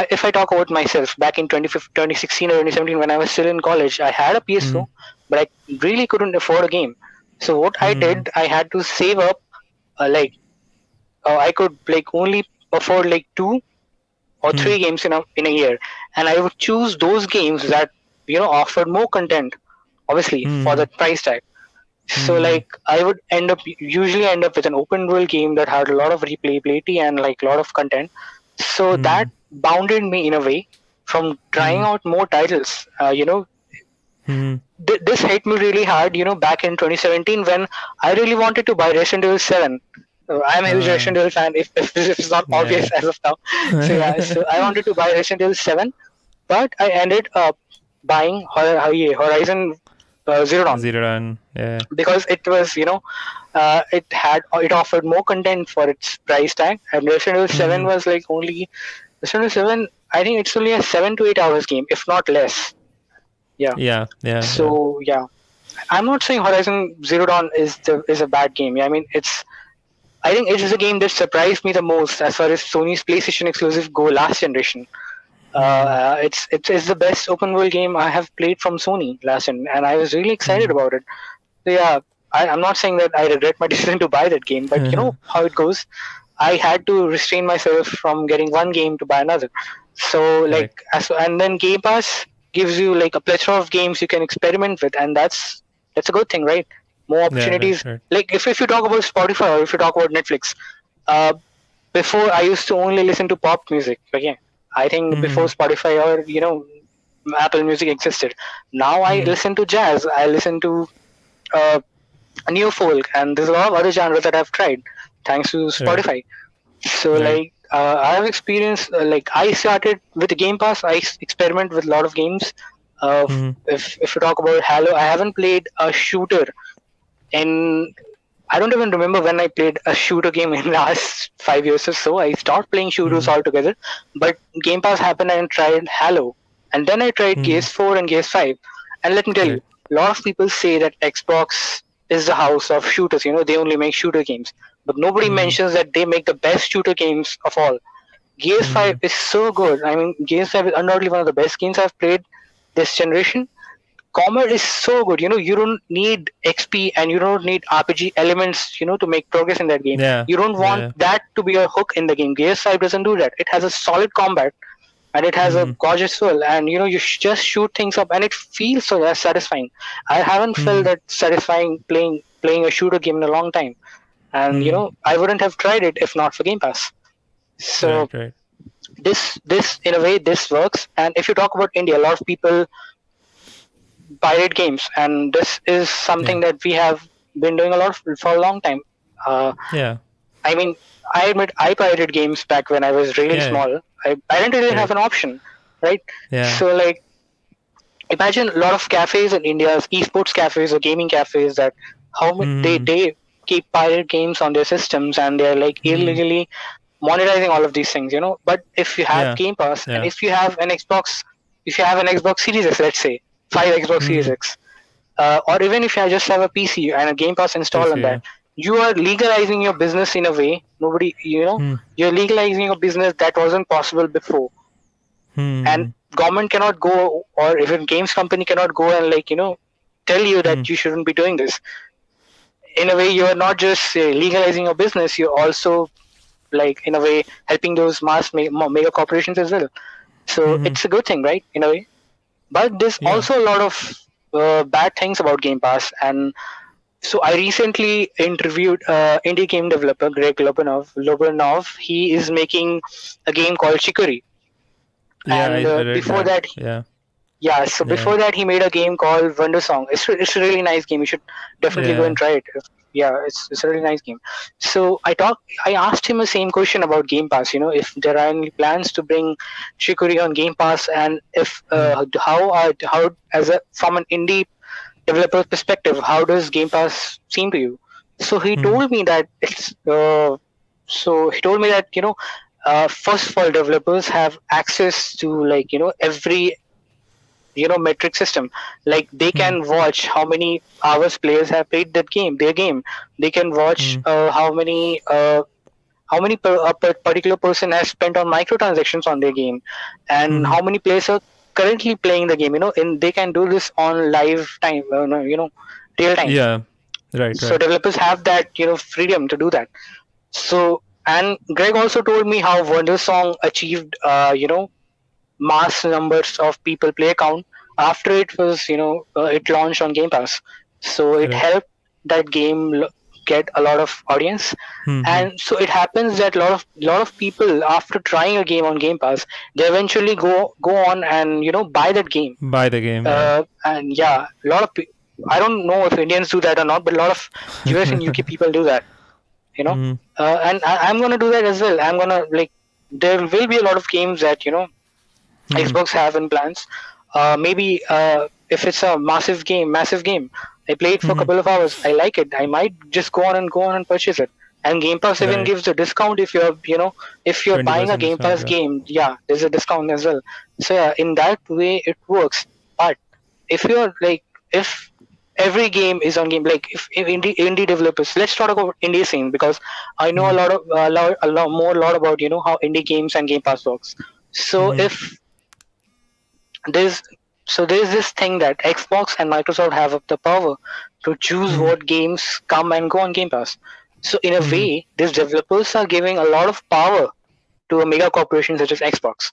if I talk about myself, back in 2016 or 2017 when I was still in college, I had a PS4, but I really couldn't afford a game. So what I did, I had to save up. Like I could like only afford like 2 or 3 games in a year, and I would choose those games that offered more content, obviously for the price tag. So like I would usually end up with an open world game that had a lot of replayability and like a lot of content. So that bounded me in a way from trying out more titles. This hit me really hard, back in 2017 when I really wanted to buy Resident Evil 7. I'm a huge Resident Evil fan, if it's not obvious as of now. So yeah, so I wanted to buy Resident Evil 7, but I ended up buying Horizon Zero Dawn Zero Dawn. Yeah. because it was, it offered more content for its price tag, and Resident Evil 7 was like only Resident Evil 7. I think it's only a 7 to 8 hours game, if not less. Yeah. Yeah. So yeah, I'm not saying Horizon Zero Dawn is a bad game. Yeah, I mean I think it is a game that surprised me the most as far as Sony's PlayStation exclusive go last generation. It's the best open world game I have played from Sony last gen, and I was really excited about it. So yeah, I'm not saying that I regret my decision to buy that game, but you know how it goes. I had to restrain myself from getting one game to buy another. So like, and then Game Pass gives you like a plethora of games you can experiment with, and that's a good thing, right? More opportunities. Right. Like if you talk about Spotify or if you talk about Netflix, uh, before I used to only listen to pop music. But yeah, I think before Spotify or Apple Music existed, now I listen to jazz. I listen to uh, new folk, and there's a lot of other genres that I've tried thanks to Spotify. So like I have experienced like I started with the Game Pass. I experiment with a lot of games. If you talk about Halo, I haven't played a shooter in I don't even remember when I played a shooter game in the last 5 years or so. I stopped playing shooters altogether. But Game Pass happened and I tried Halo. And then I tried Gears 4 and Gears 5. And let me tell you, a lot of people say that Xbox is the house of shooters. They only make shooter games. But nobody mentions that they make the best shooter games of all. Gears 5 is so good. I mean, Gears 5 is undoubtedly one of the best games I've played this generation. Combat is so good. You don't need XP and you don't need RPG elements, to make progress in that game. You don't want that to be a hook in the game. Gears 5 doesn't do that. It has a solid combat and it has a gorgeous world, and you just shoot things up and it feels so satisfying. I haven't felt that satisfying playing a shooter game in a long time. And I wouldn't have tried it if not for Game Pass. So this in a way this works. And if you talk about India, a lot of people pirate games, and this is something that we have been doing a lot for a long time. I mean, I admit I pirated games back when I was really small. I didn't really have an option, right? So like, imagine a lot of cafes in India, esports cafes or gaming cafes, that how they keep pirate games on their systems, and they're like illegally monetizing all of these things, But if you have Game Pass, and if you have an Xbox Series X, let's say 5 Xbox Series X, or even if you just have a PC and a Game Pass installed on that, you are legalizing your business in a way. You're legalizing a business that wasn't possible before. And government cannot go, or even games company cannot go and tell you that you shouldn't be doing this. In a way, you're not just legalizing your business, you're also in a way helping those mega corporations as well. So it's a good thing, right? In a way. But there's also a lot of bad things about Game Pass. And so I recently interviewed indie game developer Greg Lobanov. He is making a game called Chicory. And before that, before that he made a game called Wonder Song. It's a really nice game. You should definitely go and try it. It's a really nice game. So I asked him the same question about Game Pass. If there are any plans to bring Chicory on Game Pass, and if how from an indie developer perspective, how does Game Pass seem to you? So he told me that first of all, developers have access to, like, every, metric system. Like, they Hmm. can watch how many hours players have played their game. They can watch Hmm. how many particular person has spent on microtransactions on their game, and Hmm. how many players are currently playing the game. And they can do this on live time, no, real time. Yeah. Right. So Right. developers have that, freedom to do that. So, and Greg also told me how Wondersong achieved, mass numbers of people play count after it was, it launched on Game Pass. So it Correct. helped that game get a lot of audience. Hmm. Hmm. And so it happens that lot of people, after trying a game on Game Pass, they eventually go on and, buy that game. Buy the game. Yeah. And yeah, a lot of I don't know if Indians do that or not, but a lot of US and UK people do that. You know, Hmm. and I'm gonna do that as well. I'm gonna, like, there will be a lot of games that, Hmm. Xbox have in plans. Maybe if it's a massive game, I play it for a Hmm. couple of hours. I like it. I might just go on and purchase it. And Game Pass even Right. gives a discount if you're buying a 20% Game discount. Pass Yeah. game. Yeah, there's a discount as well. So yeah, in that way it works. But if you're like, if every game is on game, like, if indie developers, let's talk about indie scene, because I know Hmm. a lot about, how indie games and Game Pass works. So Hmm. if there's there's this thing that Xbox and Microsoft have the power to choose Hmm. what games come and go on Game Pass. So in a Hmm. way, these developers are giving a lot of power to a mega corporation such as Xbox.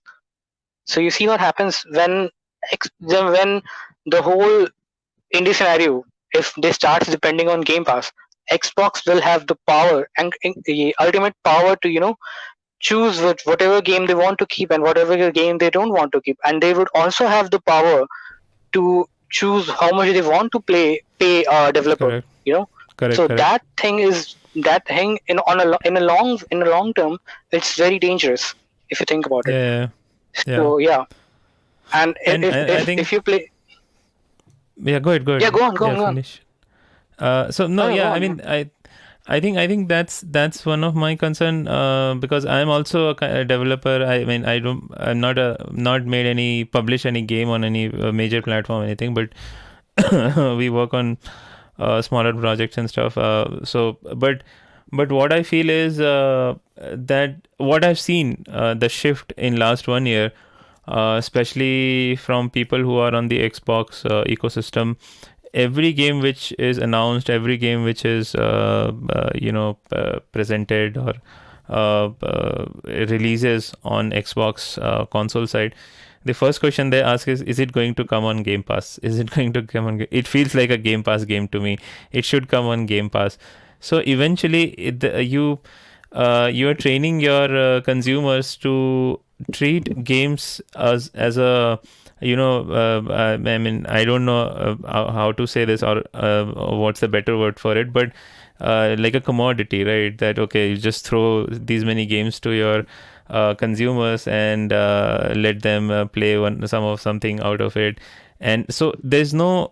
So you see what happens when when the whole indie scenario, if they start depending on Game Pass, Xbox will have the power and the ultimate power to, choose whatever game they want to keep and whatever game they don't want to keep, and they would also have the power to choose how much they want to pay a developer. Correct. You know, Correct. so Correct. that thing in a long term, it's very dangerous if you think about it. Yeah. Yeah. So yeah, and if And I if think, if you play, yeah. Go ahead. Go yeah, ahead. go on, go Yeah. on, go on. Finish. So no, No, no, go yeah, I on, go mean, on. I think that's one of my concern, because I'm also a developer. I mean, I'm not made any publish any game on any major platform or anything, but we work on smaller projects and stuff. But what I feel is that what I've seen, the shift in last 1 year, especially from people who are on the Xbox ecosystem, every game which is announced, every game which is presented or releases on Xbox console side, the first question they ask is it going to come on Game Pass? Is it going to come on? It feels like a Game Pass game to me. It should come on Game Pass. So eventually, you are training your consumers to treat games as a, I mean, I don't know how to say this, or what's the better word for it, but like a commodity, right? That okay, you just throw these many games to your consumers and let them play something out of it. And so there's no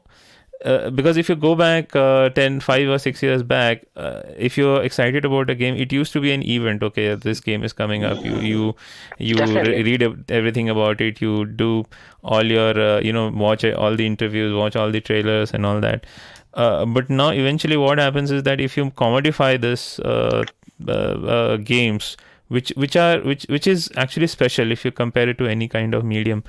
because if you go back 10 5 or 6 years back, if you're excited about a game, it used to be an event. Okay, this game is coming up, Definitely. read everything about it, you do all your watch all the interviews, watch all the trailers and all that. But now eventually what happens is that if you commodify this games, which is actually special if you compare it to any kind of medium.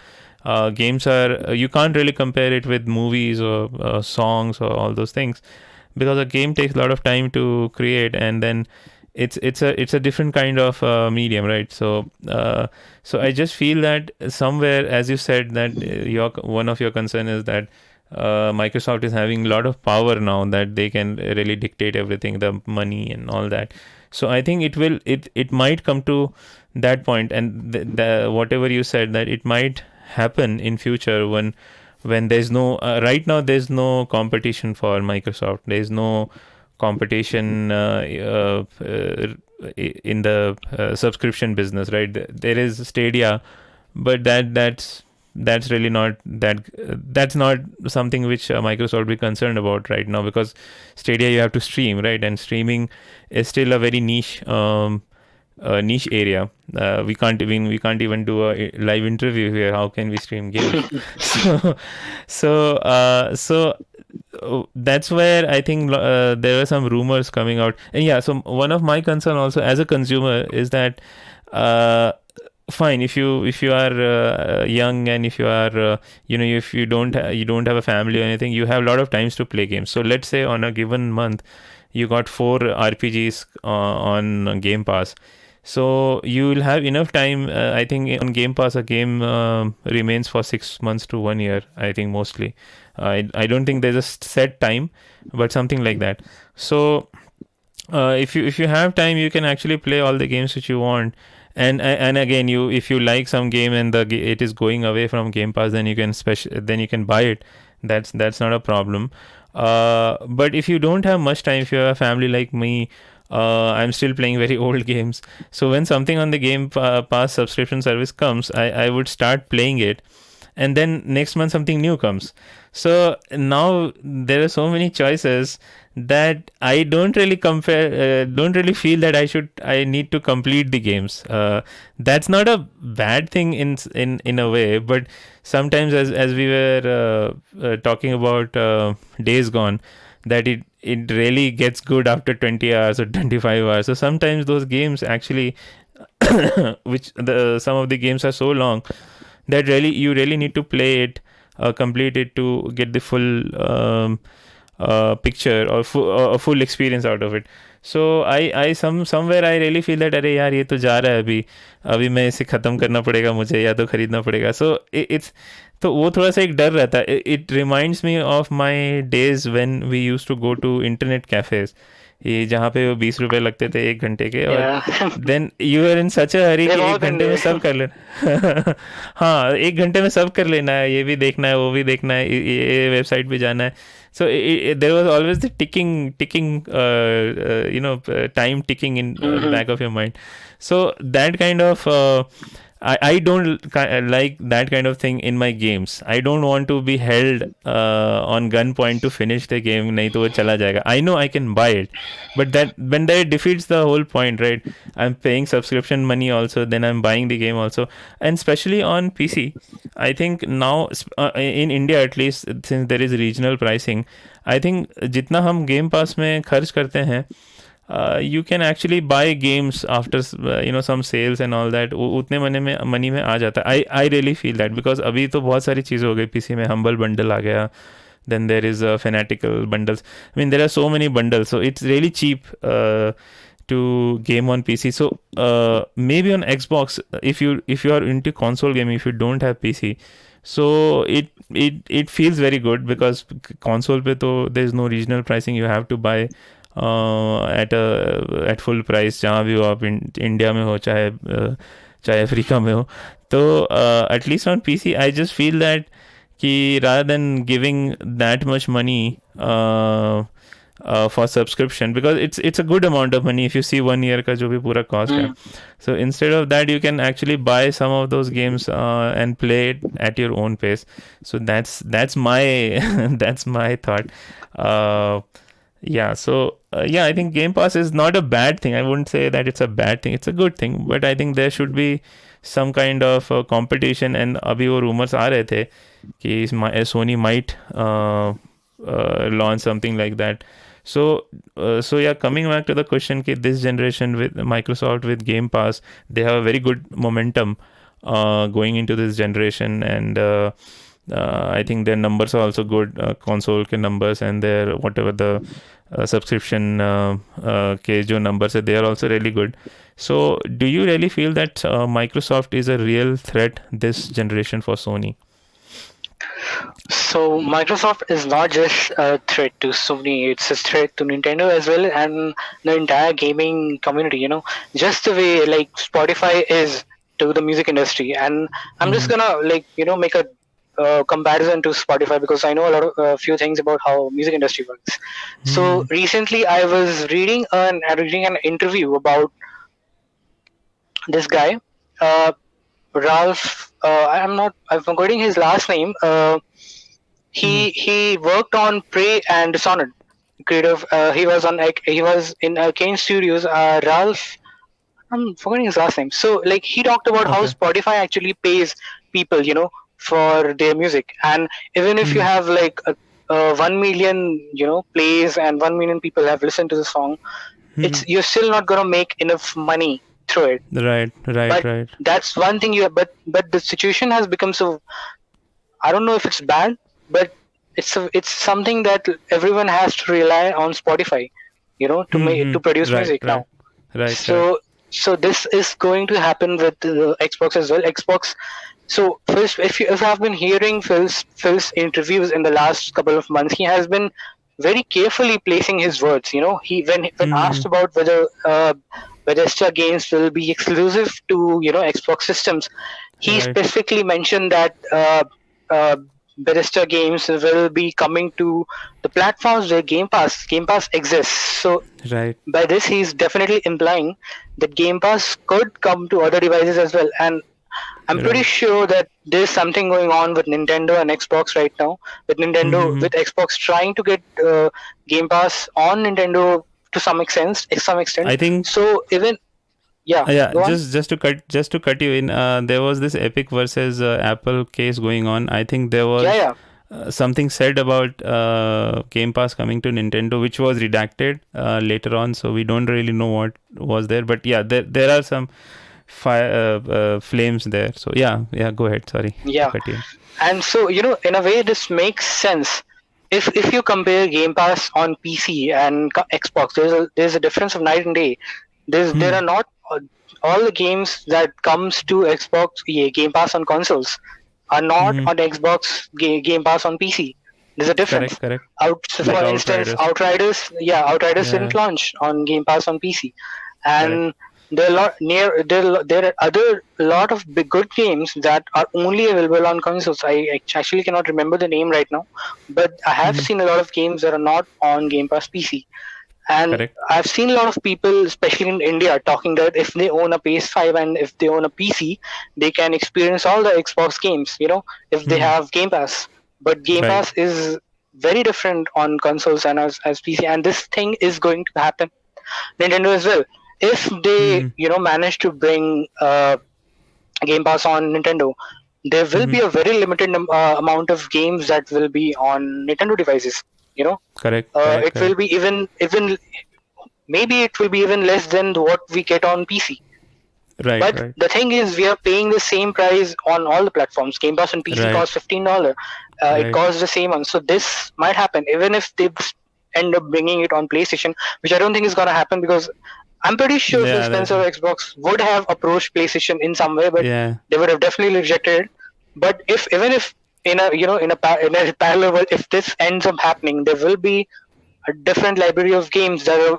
Games are, you can't really compare it with movies or songs or all those things, because a game takes a lot of time to create, and then it's a different kind of medium, right? So I just feel that somewhere, as you said, that your one of your concern is that Microsoft is having a lot of power now, that they can really dictate everything, the money and all that. So I think it might come to that point, and whatever you said, that it might happen in future when there's no right now there's no competition for Microsoft. There's no competition in the subscription business, right? There is Stadia, but that's really not that's not something which Microsoft will be concerned about right now, because Stadia you have to stream, right? And streaming is still a very niche niche area. We can't even do a live interview here. How can we stream games? so that's where I think there were some rumors coming out. And yeah, so one of my concern also as a consumer is that uh, fine, if you are young, and if you are if you don't have a family or anything, you have a lot of times to play games. So let's say on a given month you got 4 RPGs on Game Pass. So you will have enough time. I think on Game Pass, a game remains for 6 months to 1 year. I think mostly. I don't think there's a set time, but something like that. So if you have time, you can actually play all the games which you want. And again, you if you like some game and it is going away from Game Pass, then you can buy it. That's not a problem. But if you don't have much time, if you have a family like me, I'm still playing very old games. So when something on the Pass subscription service comes, I would start playing it, and then next month something new comes. So now there are so many choices that I don't really feel that I need to complete the games. That's not a bad thing in a way, but sometimes, as we were talking about Days Gone, that it really gets good after 20 hours or 25 hours. So sometimes those games actually which some of the games are so long that you really need to play it, complete it to get the full picture or a full experience out of it. So I somewhere I really feel that अरे यार ये तो जा रहा है अभी मैं इसे ख़त्म करना पड़ेगा मुझे, या तो खरीदना पड़ेगा. So it's तो वो थोड़ा सा एक डर रहता है. It reminds me of my days when we used to go to internet cafes, ये जहाँ पे वो 20 रुपए लगते थे 1 घंटे के, और देन यू आर इन सच अ हरी कि 1 घंटे में सब कर लेना. हाँ, 1 घंटे में सब कर लेना है, ये भी देखना है, वो भी देखना है, ये वेबसाइट पे जाना है. So there was always the ticking time ticking in back of your mind. So that kind of I don't like that kind of thing in my games. I don't want to be held on gunpoint to finish the game. नहीं तो वो चला जाएगा. I know I can buy it, but that defeats the whole point, right? I'm paying subscription money also, then I'm buying the game also, and especially on PC. I think now in India at least, since there is regional pricing, I think जितना हम Game Pass में खर्च करते हैं, you can actually buy games after some sales and all that. उतने money में आ जाता है. I really feel that, because अभी तो बहुत सारी चीज़ें हो गई पीसी में. Humble bundle आ गया, then there is fanatical bundles. I mean, there are so many bundles, so it's really cheap to game on PC. So maybe on Xbox, if you are into console gaming, if you don't have PC, so it feels very good, because console पे तो there is no regional pricing. You have to buy at full price, जहाँ भी हो आप, India में हो चाहे Africa में हो. तो at least on PC I just feel that कि rather than giving that much money for subscription, because it's a good amount of money if you see 1 year का जो भी पूरा cost है. So instead of that, you can actually buy some of those games and play it at your own pace. So that's my that's my thought. Yeah, so I think Game Pass is not a bad thing. I wouldn't say that it's a bad thing. It's a good thing, but I think there should be some kind of competition. And अभी वो rumors आ रहे थे कि Sony might launch something like that. So yeah, coming back to the question, कि this generation with Microsoft with Game Pass, they have a very good momentum going into this generation, and I think their numbers are also good, console के numbers, and their whatever the subscription के जो numbers है, they are also really good. So do you really feel that Microsoft is a real threat this generation for Sony? So Microsoft is not just a threat to Sony; it's a threat to Nintendo as well, and the entire gaming community. Just the way like Spotify is to the music industry. And I'm just gonna make a comparison to Spotify, because I know a few things about how music industry works. So recently I was reading an interview about this guy, Ralph. I'm forgetting his last name. He worked on Prey and Dishonored. Creative. He was in Arcane Studios. Ralph. I'm forgetting his last name. So like he talked about how Okay. Spotify actually pays people, for their music, and even if you Hmm. have like 1 million, plays and 1 million people have listened to the song, Hmm. you're still not gonna make enough money through it. Right. Right. But Right. that's one thing but the situation has become so, I don't know if it's bad, but it's something that everyone has to rely on Spotify, to Hmm. make Hmm. to produce Right. music Right. now. Right. Right. So this is going to happen with the Xbox as well. Xbox. So first, if I've been hearing Phil's interviews in the last couple of months, he has been very carefully placing his words. He when Hmm. asked about whether Bethesda games will be exclusive to Xbox systems, he Right. specifically mentioned that uh, Bethesda games will be coming to the platforms where Game Pass exists. So Right. by this, he's definitely implying that Game Pass could come to other devices as well. And I'm pretty Right. sure that there's something going on with Nintendo and Xbox right now. Hmm. With Xbox trying to get Game Pass on Nintendo to some extent, I think. So even, yeah, Yeah, go on. just to cut you in, there was this Epic versus Apple case going on. I think there Yeah, was yeah, something said about Game Pass coming to Nintendo, which was redacted later on, so we don't really know what was there. But yeah, there are some fire flames there. So yeah, yeah. Go ahead. Sorry to yeah. cut you in. And so, in a way, this makes sense. If you compare Game Pass on PC and Xbox, there's a difference of night and day. There Hmm. are not all the games that comes to Xbox, yeah, Game Pass on consoles are not Hmm. on Xbox Game Pass on PC. There's a difference. Correct. Correct. So Like for instance, Outriders. Outriders didn't Yeah. launch on Game Pass on PC, Correct. and there are other lot of big good games that are only available on consoles. I actually cannot remember the name right now, but I have Hmm. seen a lot of games that are not on Game Pass PC. And Correct. I've seen a lot of people, especially in India, talking that if they own a PS5 and if they own a PC, they can experience all the Xbox games, if they Hmm. have Game Pass. But Game Right. Pass is very different on consoles and as PC, and this thing is going to happen Nintendo as well. If they, Hmm. manage to bring Game Pass on Nintendo, there will Hmm. be a very limited amount of games that will be on Nintendo devices. You know, Correct. Correct. it will Correct. be even maybe it will be even less than what we get on PC. Right. But Right. the thing is, we are paying the same price on all the platforms. Game Pass on PC Right. costs $15. It Right. costs the same one. So this might happen, even if they end up bringing it on PlayStation, which I don't think is gonna happen because I'm pretty sure Phil Yeah. That's. Spencer or Xbox would have approached PlayStation in some way, but Yeah. they would have definitely rejected it. But if even if in a in a parallel world, if this ends up happening, there will be a different library of games that are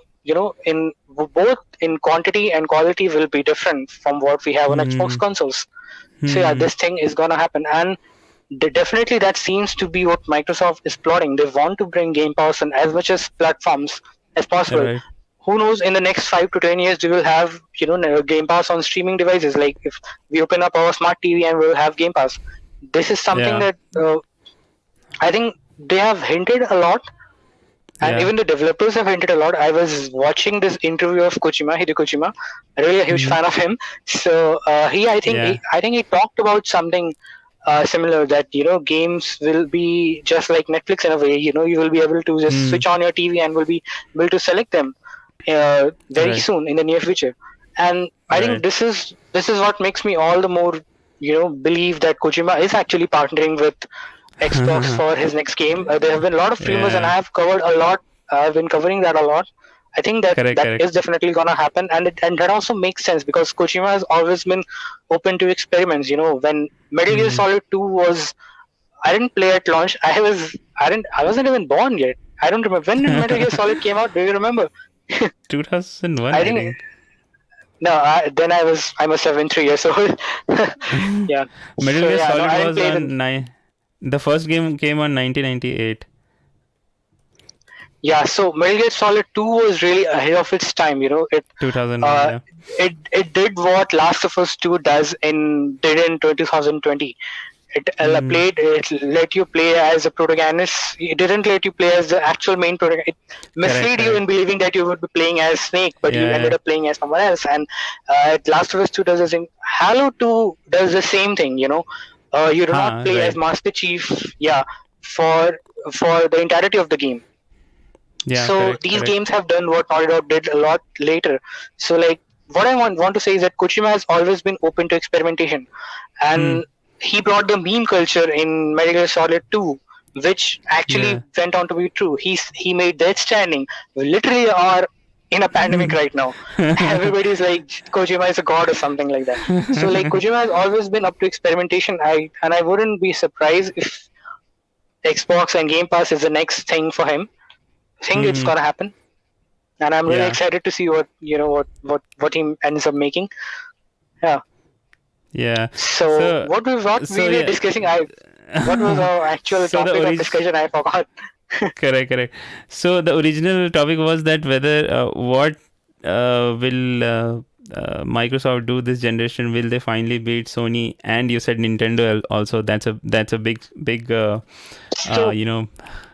in both in quantity and quality will be different from what we have on Xbox Hmm. consoles. So yeah, Hmm. this thing is gonna happen, and definitely that seems to be what Microsoft is plotting. They want to bring Game Pass on as much as platforms as possible. Right. Who knows? In the next 5 to 10 years, we will have Game Pass on streaming devices. Like if we open up our smart TV and we'll have Game Pass. This is something Yeah. that I think they have hinted a lot, and Yeah. even the developers have hinted a lot. I was watching this interview of Hideo Kojima, really a huge Hmm. fan of him. So Yeah. I think he talked about something similar, that games will be just like Netflix in a way. You will be able to just Hmm. switch on your TV and will be able to select them very Right. soon in the near future. And I think Right. this is what makes me all the more believe that Kojima is actually partnering with Xbox for his next game. There have been a lot of rumors, and I Yeah. have covered a lot. I've been covering that a lot. I think that Correct. that Correct. is definitely gonna happen, and that also makes sense because Kojima has always been open to experiments. When Metal Gear Hmm. Solid 2 was, I didn't play at launch. I wasn't even born yet. I don't remember when did Metal Gear Solid came out. Do you remember? 2001, I I think think. no. Then I must have been 3 years old. Yeah. Metal So Gear yeah, no, Solid I didn't was play even. on nine. The first game came on 1998. Yeah, so Metal Gear Solid 2 was really ahead of its time. 2001. Uh, Yeah. it did what Last of Us 2 did in 2020. It let you play as a protagonist. It didn't let you play as the actual main protagonist. It misled you in believing that you would be playing as Snake, but you ended up playing as someone else. And Last of Us 2 does the same. Halo 2 does the same thing. You do not play as Master Chief. Yeah, for the entirety of the game. These games have done what Naughty Dog did a lot later. So like what I want to say is that Kojima has always been open to experimentation, and he brought the meme culture in Metal Gear Solid 2, which actually went on to be true. He made Death Stranding. We literally are in a pandemic right now. Everybody's like Kojima is a god or something like that. So like Kojima has always been up to experimentation. I wouldn't be surprised if Xbox and Game Pass is the next thing for him. I think it's gonna happen, and I'm really excited to see what he ends up making. Yeah. So what we were discussing, what was our actual topic of discussion? I forgot. Correct. So the original topic was that whether what will Microsoft do this generation? Will they finally beat Sony? And you said Nintendo also. That's a big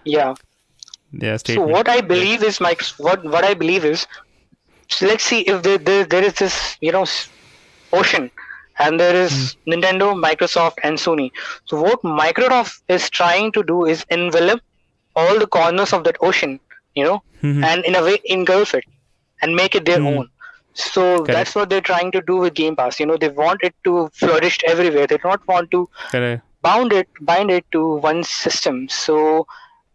Yeah. So what I believe is what I believe is, so let's see if there is this ocean, and there is Nintendo, Microsoft, and Sony. So what Microsoft is trying to do is envelop all the corners of that ocean, and in a way engulf it and make it their own. So that's what they're trying to do with Game Pass. They want it to flourish everywhere. They don't want to bind it to one system. So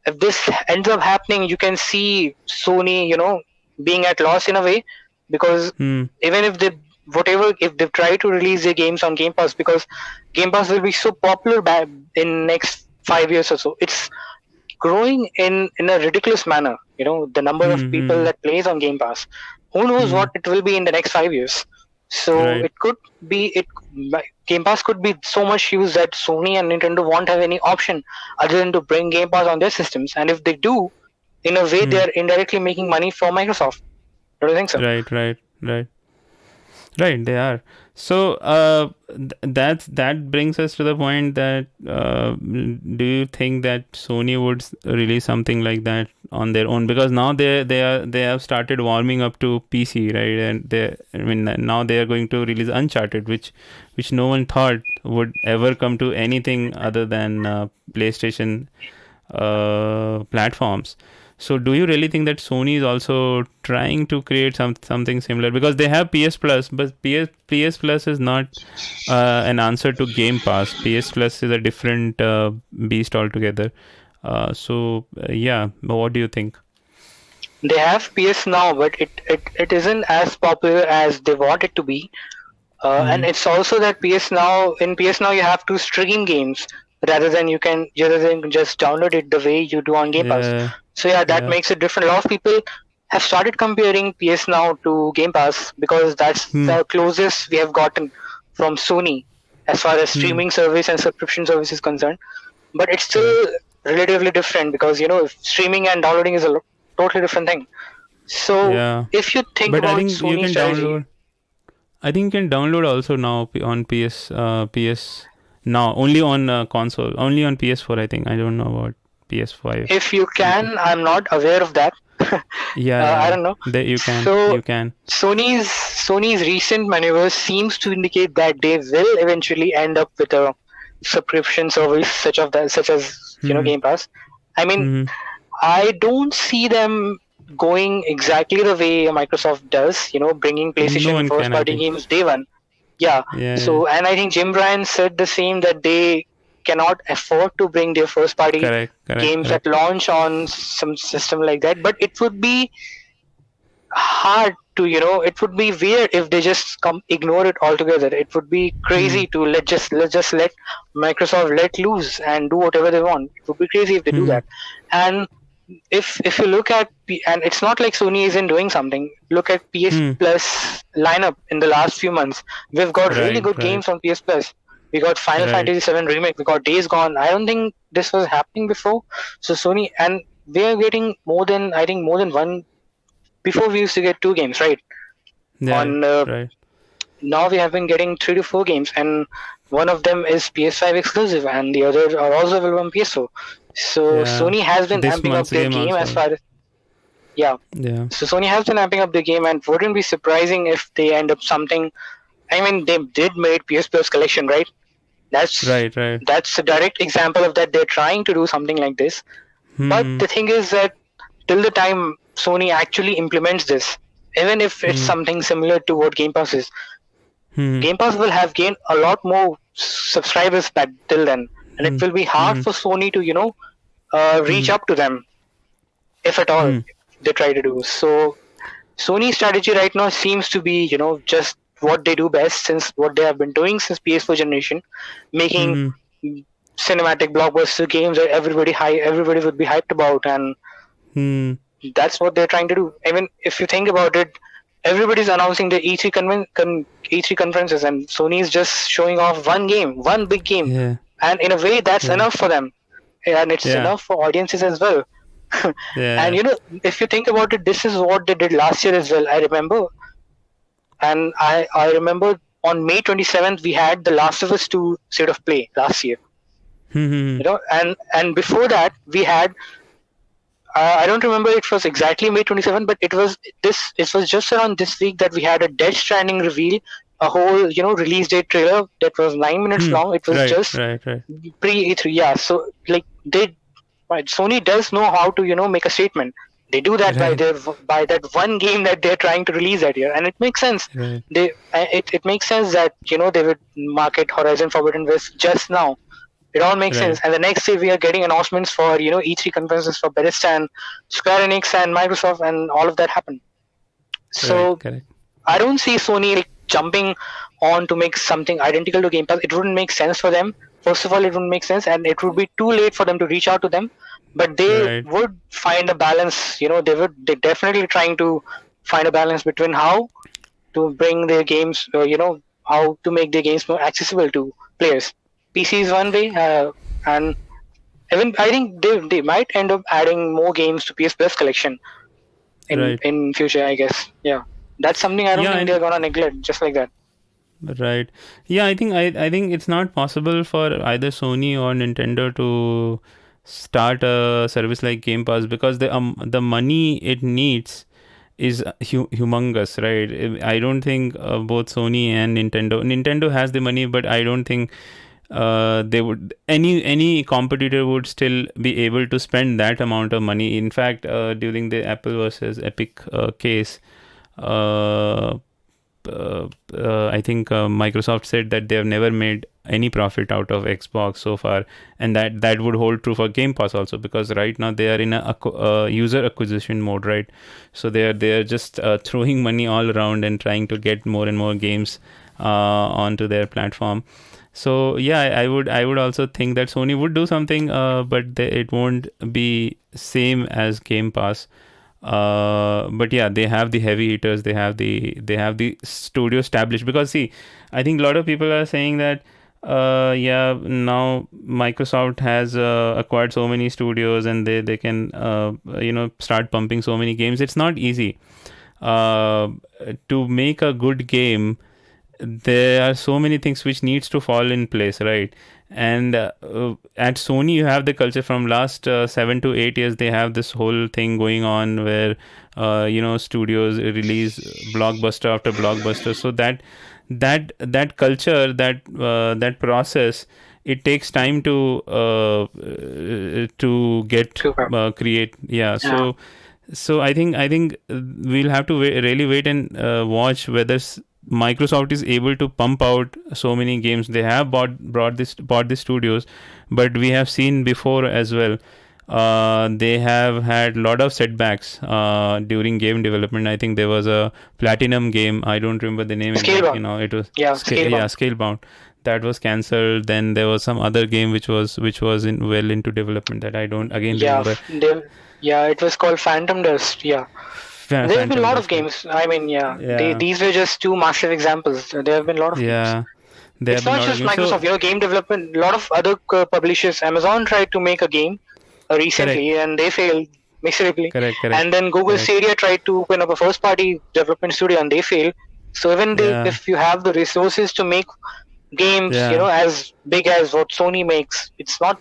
if this ends up happening, you can see Sony, being at loss in a way, because even if they try to release their games on Game Pass, because Game Pass will be so popular in next 5 years or so. It's growing in a ridiculous manner. The number of people that plays on Game Pass. Who knows what it will be in the next 5 years? So it could be Game Pass could be so much used that Sony and Nintendo won't have any option other than to bring Game Pass on their systems. And if they do, in a way, they are indirectly making money for Microsoft. Don't you think so? Right, they are. So that brings us to the point that do you think that Sony would release something like that on their own? Because now they have started warming up to PC, right? And now they are going to release Uncharted, which no one thought would ever come to anything other than PlayStation platforms. So do you really think that Sony is also trying to create something similar? Because they have PS Plus, but PS Plus is not an answer to Game Pass. PS Plus is a different beast altogether. What do you think? They have PS Now, but it isn't as popular as they want it to be. And it's also that in PS Now you have to stream games rather than just download it the way you do on Game Pass. So that makes it different. A lot of people have started comparing PS Now to Game Pass because that's the closest we have gotten from Sony as far as streaming service and subscription service is concerned. But it's still relatively different because streaming and downloading is a totally different thing. So if you think about Sony strategy, I think you can download also now on PS Now, only on console, only on PS4. I think I don't know about PS5. If you can, I'm not aware of that. I don't know. You can. Sony's recent maneuvers seems to indicate that they will eventually end up with a subscription service such as Game Pass. I mean, I don't see them going exactly the way Microsoft does. Bringing PlayStation first-party games day one. So, and I think Jim Ryan said the same, that they cannot afford to bring their first party games at launch on some system like that. But it would be hard to, it would be weird if they just ignore it altogether. It would be crazy to let Microsoft let loose and do whatever they want. It would be crazy if they do that. And if you look at, and it's not like Sony isn't doing something, look at PS Plus lineup in the last few months. We've got really good games on PS Plus. We got Final Fantasy VII Remake, we got Days Gone. I don't think this was happening before. So Sony, and we are getting more than one. Before we used to get 2 games, right? Now we have been getting 3 to 4 games, and one of them is PS5 exclusive, and the other are also available on PS4. So Yeah. Sony has been This amping up month's their game game as also. far as yeah. Yeah. So Sony has been amping up the game, and wouldn't be surprising if they end up something. I mean, they did made PS Plus collection, right? That's Right. Right. that's a direct example of that. They're trying to do something like this, but Hmm. the thing is that till the time Sony actually implements this, even if it's Hmm. something similar to what Game Pass is, Hmm. Game Pass will have gained a lot more subscribers back till then, and it Hmm. will be hard Hmm. for Sony to reach Hmm. up to them if at all Hmm. they try to do. So Sony's strategy right now seems to be just what they do best, since what they have been doing since PS4 generation, making Hmm. cinematic blockbuster games that everybody would be hyped about, and Hmm. that's what they're trying to do. I mean, if you think about it, everybody's announcing the E3 conferences, and Sony is just showing off one game, one big game, Yeah. and in a way, that's Yeah. enough for them, and it's Yeah. enough for audiences as well. And Yeah. if you think about it, this is what they did last year as well. I remember, and I remember on May 27th we had the Last of Us 2 state of play last year. Hmm. And before that we had I don't remember it was exactly May 27th, but it was just around this week that we had a Death Stranding reveal, a whole release date trailer that was 9 minutes Hmm. long. It was Right. just Right. Right. pre E3, yeah. So like right, Sony does know how to make a statement. They do that Right. by that one game that they're trying to release that year, and it makes sense. Right. It makes sense that they would market Horizon Forbidden West just now. It all makes Right. sense. And the next day we are getting announcements for E3 conferences for Bethesda and Square Enix and Microsoft, and all of that happened. Right. So Correct. I don't see Sony like jumping on to make something identical to Game Pass. It wouldn't make sense for them. First of all, it wouldn't make sense, and it would be too late for them to reach out to them. But they Right. would find a balance. They're definitely trying to find a balance between how to bring their games, how to make their games more accessible to players. PC is one way, and even I think they might end up adding more games to PS Plus collection in Right. in future. I guess, yeah, that's something I don't Yeah. think they're gonna neglect just like that. Right. Yeah, I think it's not possible for either Sony or Nintendo to start a service like Game Pass because the money it needs is humongous, right? I don't think both Sony and Nintendo has the money, but I don't think they would any competitor would still be able to spend that amount of money. In fact, during the Apple versus Epic case, uh, I think Microsoft said that they have never made any profit out of Xbox so far, and that would hold true for Game Pass also, because right now they are in a user acquisition mode, right? So they are just throwing money all around and trying to get more and more games onto their platform. So yeah, I would also think that Sony would do something, but it won't be same as Game Pass. But yeah, they have the heavy hitters. They have the studio established, because see, I think a lot of people are saying that yeah, now Microsoft has acquired so many studios, and they can start pumping so many games. It's not easy uh, to make a good game. There are so many things which needs to fall in place, right? And at Sony you have the culture from last 7 to 8 years. They have this whole thing going on where studios release blockbuster after blockbuster. So that culture, that process, it takes time to get Super. create. Yeah. Yeah. So I think we'll have to really wait and watch whether Microsoft is able to pump out so many games. They have bought the studios, but we have seen before as well. They have had a lot of setbacks during game development. I think there was a Platinum game. I don't remember the name exactly Scalebound. now. It was Yeah, Scalebound. Scalebound. That was cancelled. Then there was some other game which was into development that I don't again Yeah, remember. it was called Phantom Dust. Yeah. There have been a Phantom lot of Dust, right? games. I mean, yeah, Yeah, these were just two massive examples. There have been a lot of games. yeah. There It's have been a not lot of just games. So Microsoft, game development. A lot of other publishers. Amazon tried to make a game correct, recently, and they failed miserably. correct, correct, And then Google correct. Stadia tried to open up a first-party development studio, and they failed. So even Yeah, if you have the resources to make games, Yeah. as big as what Sony makes. It's not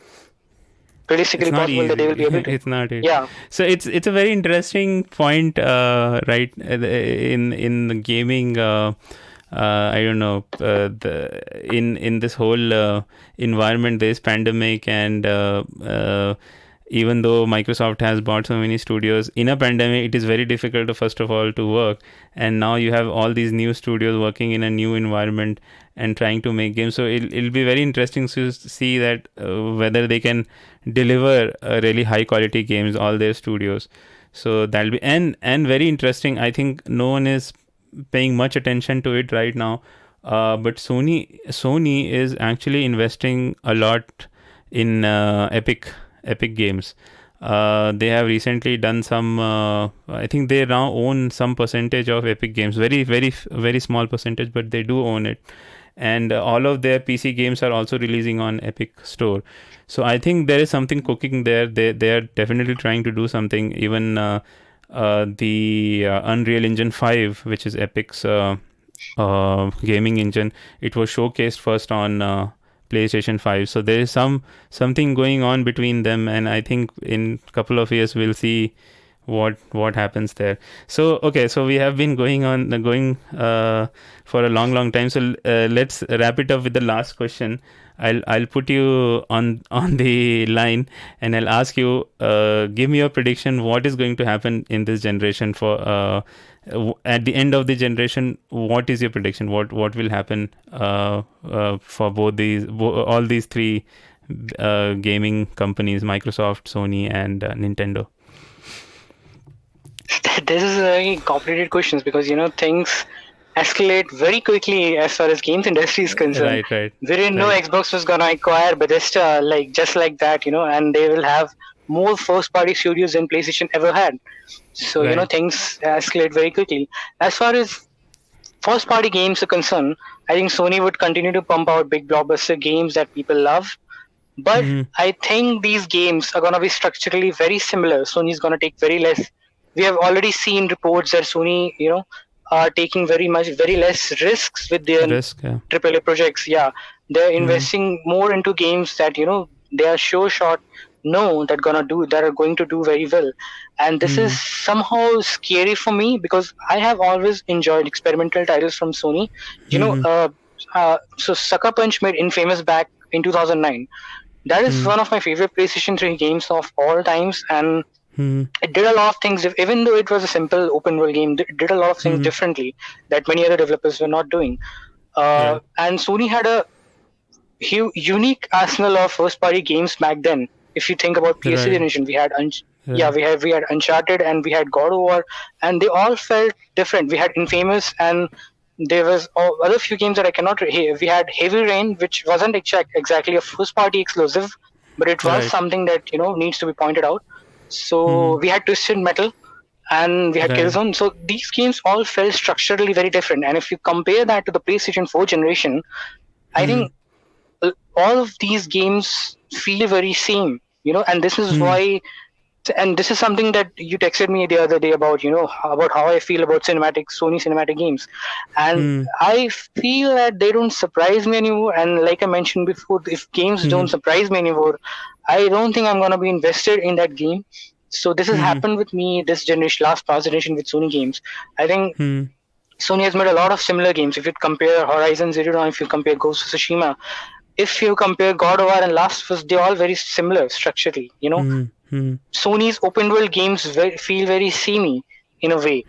It's realistically not possible that they will easy. be able to. It's not it. Yeah. So it's a very interesting point, right? In the gaming, I don't know, in this whole environment, this pandemic, and even though Microsoft has bought so many studios in a pandemic, it is very difficult to first of all to work, and now you have all these new studios working in a new environment and trying to make games. So it'll be very interesting to see that whether they can deliver really high quality games, all their studios. So that'll be, and very interesting. I think no one is paying much attention to it right now, but Sony is actually investing a lot in Epic Games. They have recently done some. I think they now own some percentage of Epic Games. Very small percentage, but they do own it. And all of their PC games are also releasing on Epic Store. So I think there is something cooking there. They are definitely trying to do something. Even the Unreal Engine 5, which is Epic's gaming engine, it was showcased first on PlayStation 5. So there is something going on between them, and I think in a couple of years we'll see what happens there. So okay, so we have been going for a long time. So let's wrap it up with the last question. I'll put you on the line, and I'll ask you, give me your prediction. What is going to happen in this generation for at the end of the generation? What is your prediction? What will happen for all these three gaming companies: Microsoft, Sony, and Nintendo? This is a very complicated question because things escalate very quickly as far as games industry is concerned. Right. We didn't know Xbox was gonna acquire Bethesda just like that, and they will have more first-party studios than PlayStation ever had. So things escalate very quickly. As far as first-party games are concerned, I think Sony would continue to pump out big blockbuster games that people love. But I think these games are gonna be structurally very similar. Sony's gonna take very less. We have already seen reports that Sony, are taking very less risks with their AAA projects. Yeah, they're investing more into games that they are sure shot that are going to do very well. And this is somehow scary for me because I have always enjoyed experimental titles from Sony. So Sucker Punch made Infamous back in 2009. That is one of my favorite PlayStation 3 games of all times, and it did a lot of things. Even though it was a simple open world game, it did a lot of things differently that many other developers were not doing. And Sony had a unique arsenal of first party games back then. If you think about PS3 generation, we had we had Uncharted and we had God of War, and they all felt different. We had Infamous, and there was other few games that I cannot. We had Heavy Rain, which wasn't exactly a first party exclusive, but it was something that needs to be pointed out. So we had Twisted Metal and we had Killzone. So these games all felt structurally very different. And if you compare that to the PlayStation 4 generation, I think all of these games feel very same, and this is why, and this is something that you texted me the other day about, about how I feel about Sony cinematic games. And I feel that they don't surprise me anymore. And like I mentioned before, if games don't surprise me anymore, I don't think I'm going to be invested in that game. So this has happened with me this generation, past generation with Sony games. I think Sony has made a lot of similar games. If you compare Horizon Zero Dawn, if you compare Ghost of Tsushima, if you compare God of War and Last of Us, they're all very similar structurally. Sony's open world games feel very samey in a way.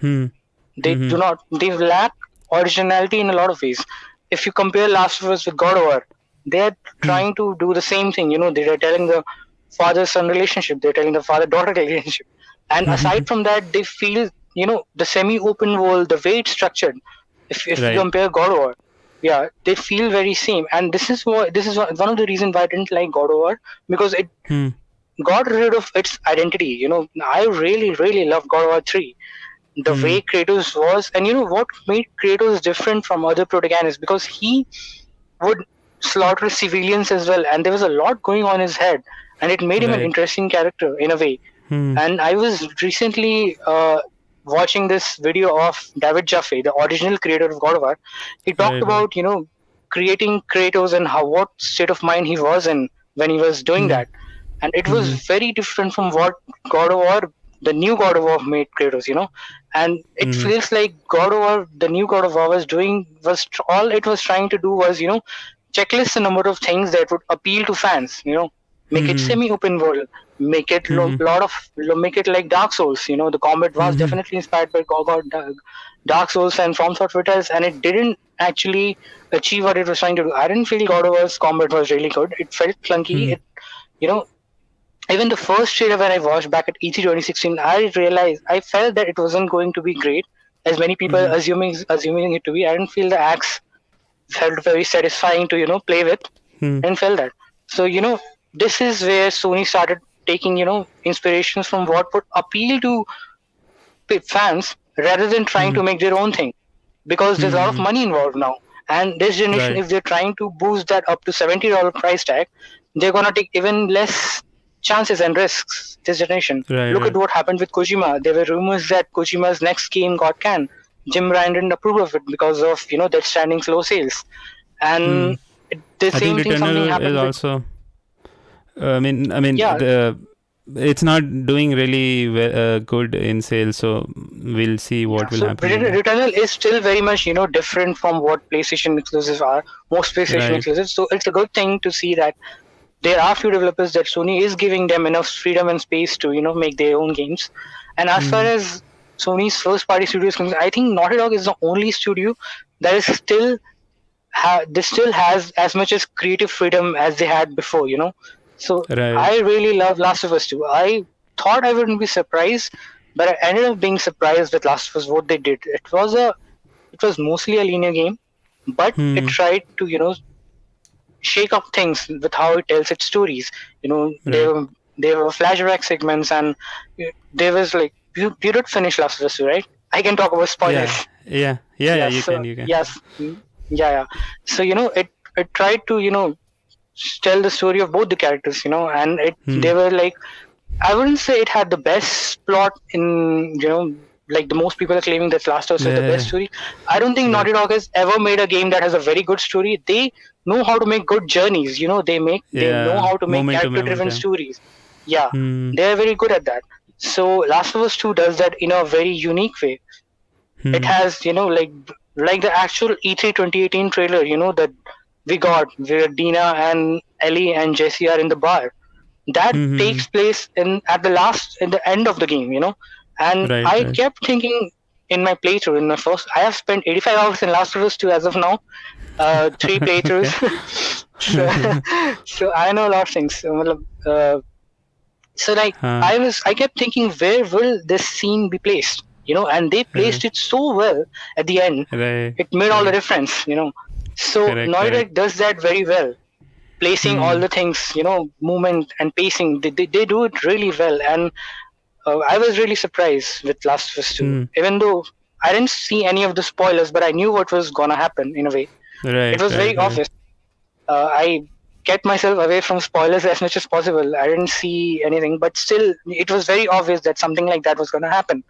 They do not. They lack originality in a lot of ways. If you compare Last of Us with God of War, they're trying to do the same thing. They're telling the father-son relationship. They're telling the father-daughter relationship. And aside from that, they feel the semi-open world, the way it's structured. If you compare God of War, they feel very same. And this is one of the reasons why I didn't like God of War, because it got rid of its identity. I really love God of War 3. The way Kratos was, and what made Kratos different from other protagonists, because he would slaughter civilians as well, and there was a lot going on in his head, and it made him an interesting character in a way. And I was recently watching this video of David Jaffe, the original creator of God of War. He talked about creating Kratos and what state of mind he was in when he was doing Hmm. that. And it was very different from what God of War, the new God of War made Kratos. And it Hmm. feels like God of War, the new God of War all it was trying to do was, checklist a number of things that would appeal to fans, make it Hmm. semi-open world, make it Hmm. make it like Dark Souls. The combat was Hmm. definitely inspired by Dark Souls and From Software titles, and it didn't actually achieve what it was trying to do. I didn't feel God of War's combat was really good. It felt clunky. Hmm. You know, Even the first trailer when I watched back at E3 2016, I felt that it wasn't going to be great, as many people Hmm. assuming it to be. I didn't feel the axe felt very satisfying to play with. Hmm. I didn't feel that. So this is where Sony started taking inspirations from what would appeal to fans rather than trying Hmm. to make their own thing, because there's a lot of Hmm. money involved now. And this generation, Right. if they're trying to boost that up to $70 price tag, they're gonna take even less chances and risks. This generation. Right. Look at Right. what happened with Kojima. There were rumors that Kojima's next game got canned. Jim Ryan didn't approve of it because of Death Stranding's low sales. Hmm. And the I think same thing, something Returnal is happened with also. I mean, yeah. it's not doing really good in sales, so we'll see what Yeah, will so happen with that. Returnal is still very much different from what PlayStation exclusives are. Most PlayStation Right. exclusives, so it's a good thing to see that there are few developers that Sony is giving them enough freedom and space to make their own games. And as far Hmm. as Sony's first party studios concerned, I think Naughty Dog is the only studio that is still this still has as much as creative freedom as they had before. So Right. I really love Last of Us 2. I thought I wouldn't be surprised, but I ended up being surprised with Last of Us what they did. It was mostly a linear game, but it Hmm. tried to shake up things with how it tells its stories. Right. There were flashback segments, and there was like you did finish Last of Us 2, right? I can talk about spoilers. Yeah. Yeah. Yeah. Yeah. Yes. You can. So You can. yes. Yeah, yeah. So it tried to tell the story of both the characters, and Hmm. they were like, I wouldn't say it had the best plot in like the most people are claiming that Last of Us has the best Yeah. story. I don't think Right. Naughty Dog has ever made a game that has a very good story. They know how to make good journeys. They know Yeah. how to make Momentum. character driven Momentum. stories. Yeah, Hmm. they are very good at that. So Last of Us 2 does that in a very unique way. It Hmm. has like the actual E3 2018 trailer, that we got where Dina and Ellie and Jesse are in the bar. That Hmm. Hmm. Hmm. takes place in the end of the game, and Right. I Right. kept thinking in my playthrough, in my first, I have spent 85 hours in Last of Us 2 as of now, three playthroughs. Okay. so, so I know a lot of things. So like Huh. I kept thinking, where will this scene be placed? And they Right. placed it so well at the end. Right. It made all the Right. difference. So Correct. Naughty Correct. Dog does that very well, placing all Hmm. the things, movement and pacing. They do it really well, and I was really surprised with Last of Us 2. Hmm. Even though I didn't see any of the spoilers, but I knew what was gonna happen in a way. It Right. was Right. very Right. obvious. I kept myself away from spoilers as much as possible. I didn't see anything, but still, it was very obvious that something like that was gonna happen.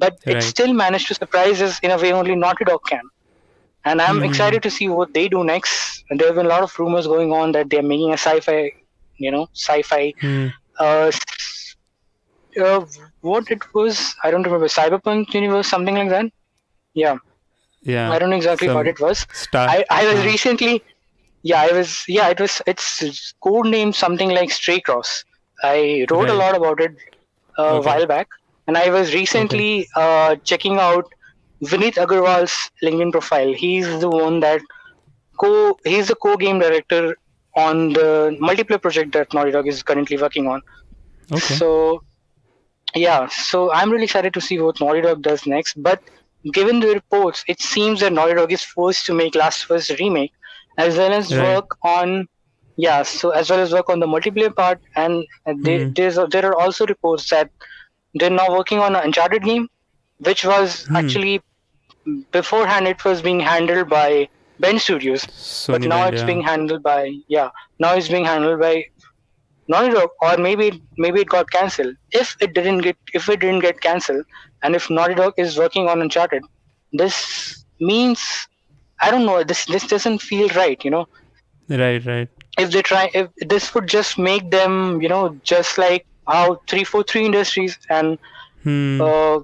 But it Right. still managed to surprise us in a way only Naughty Dog can. And I'm Hmm. excited to see what they do next. And there have been a lot of rumors going on that they're making a sci-fi. Hmm. Uh, s- uh, what it was, I don't remember. Cyberpunk universe, something like that. Yeah, I Yeah. don't know exactly what Some it was. star. I was Huh. recently, yeah, it's code named something like Stray Cross. I wrote a Right. lot about it a Okay. while back, and I was Okay. recently checking out Vineet Agarwal's LinkedIn profile. He's the co-game director on the multiplayer project that Naughty Dog is currently working on. Okay. So yeah, so I'm really excited to see what Naughty Dog does next. But given the reports, it seems that Naughty Dog is forced to make Last of Us remake, as well as Right. work on as well as work on the multiplayer part. And Hmm. there are also reports that they're now working on an Uncharted game, which was Hmm. actually beforehand it was being handled by Ben Studios, but Sony now band. it's Yeah. being handled by now it's being handled by Naughty Dog, or maybe it got cancelled. If it didn't get cancelled, and if Naughty Dog is working on Uncharted, this means I don't know. This doesn't feel right. Right. If this would just make them, just like how 343 Industries and Hmm. uh,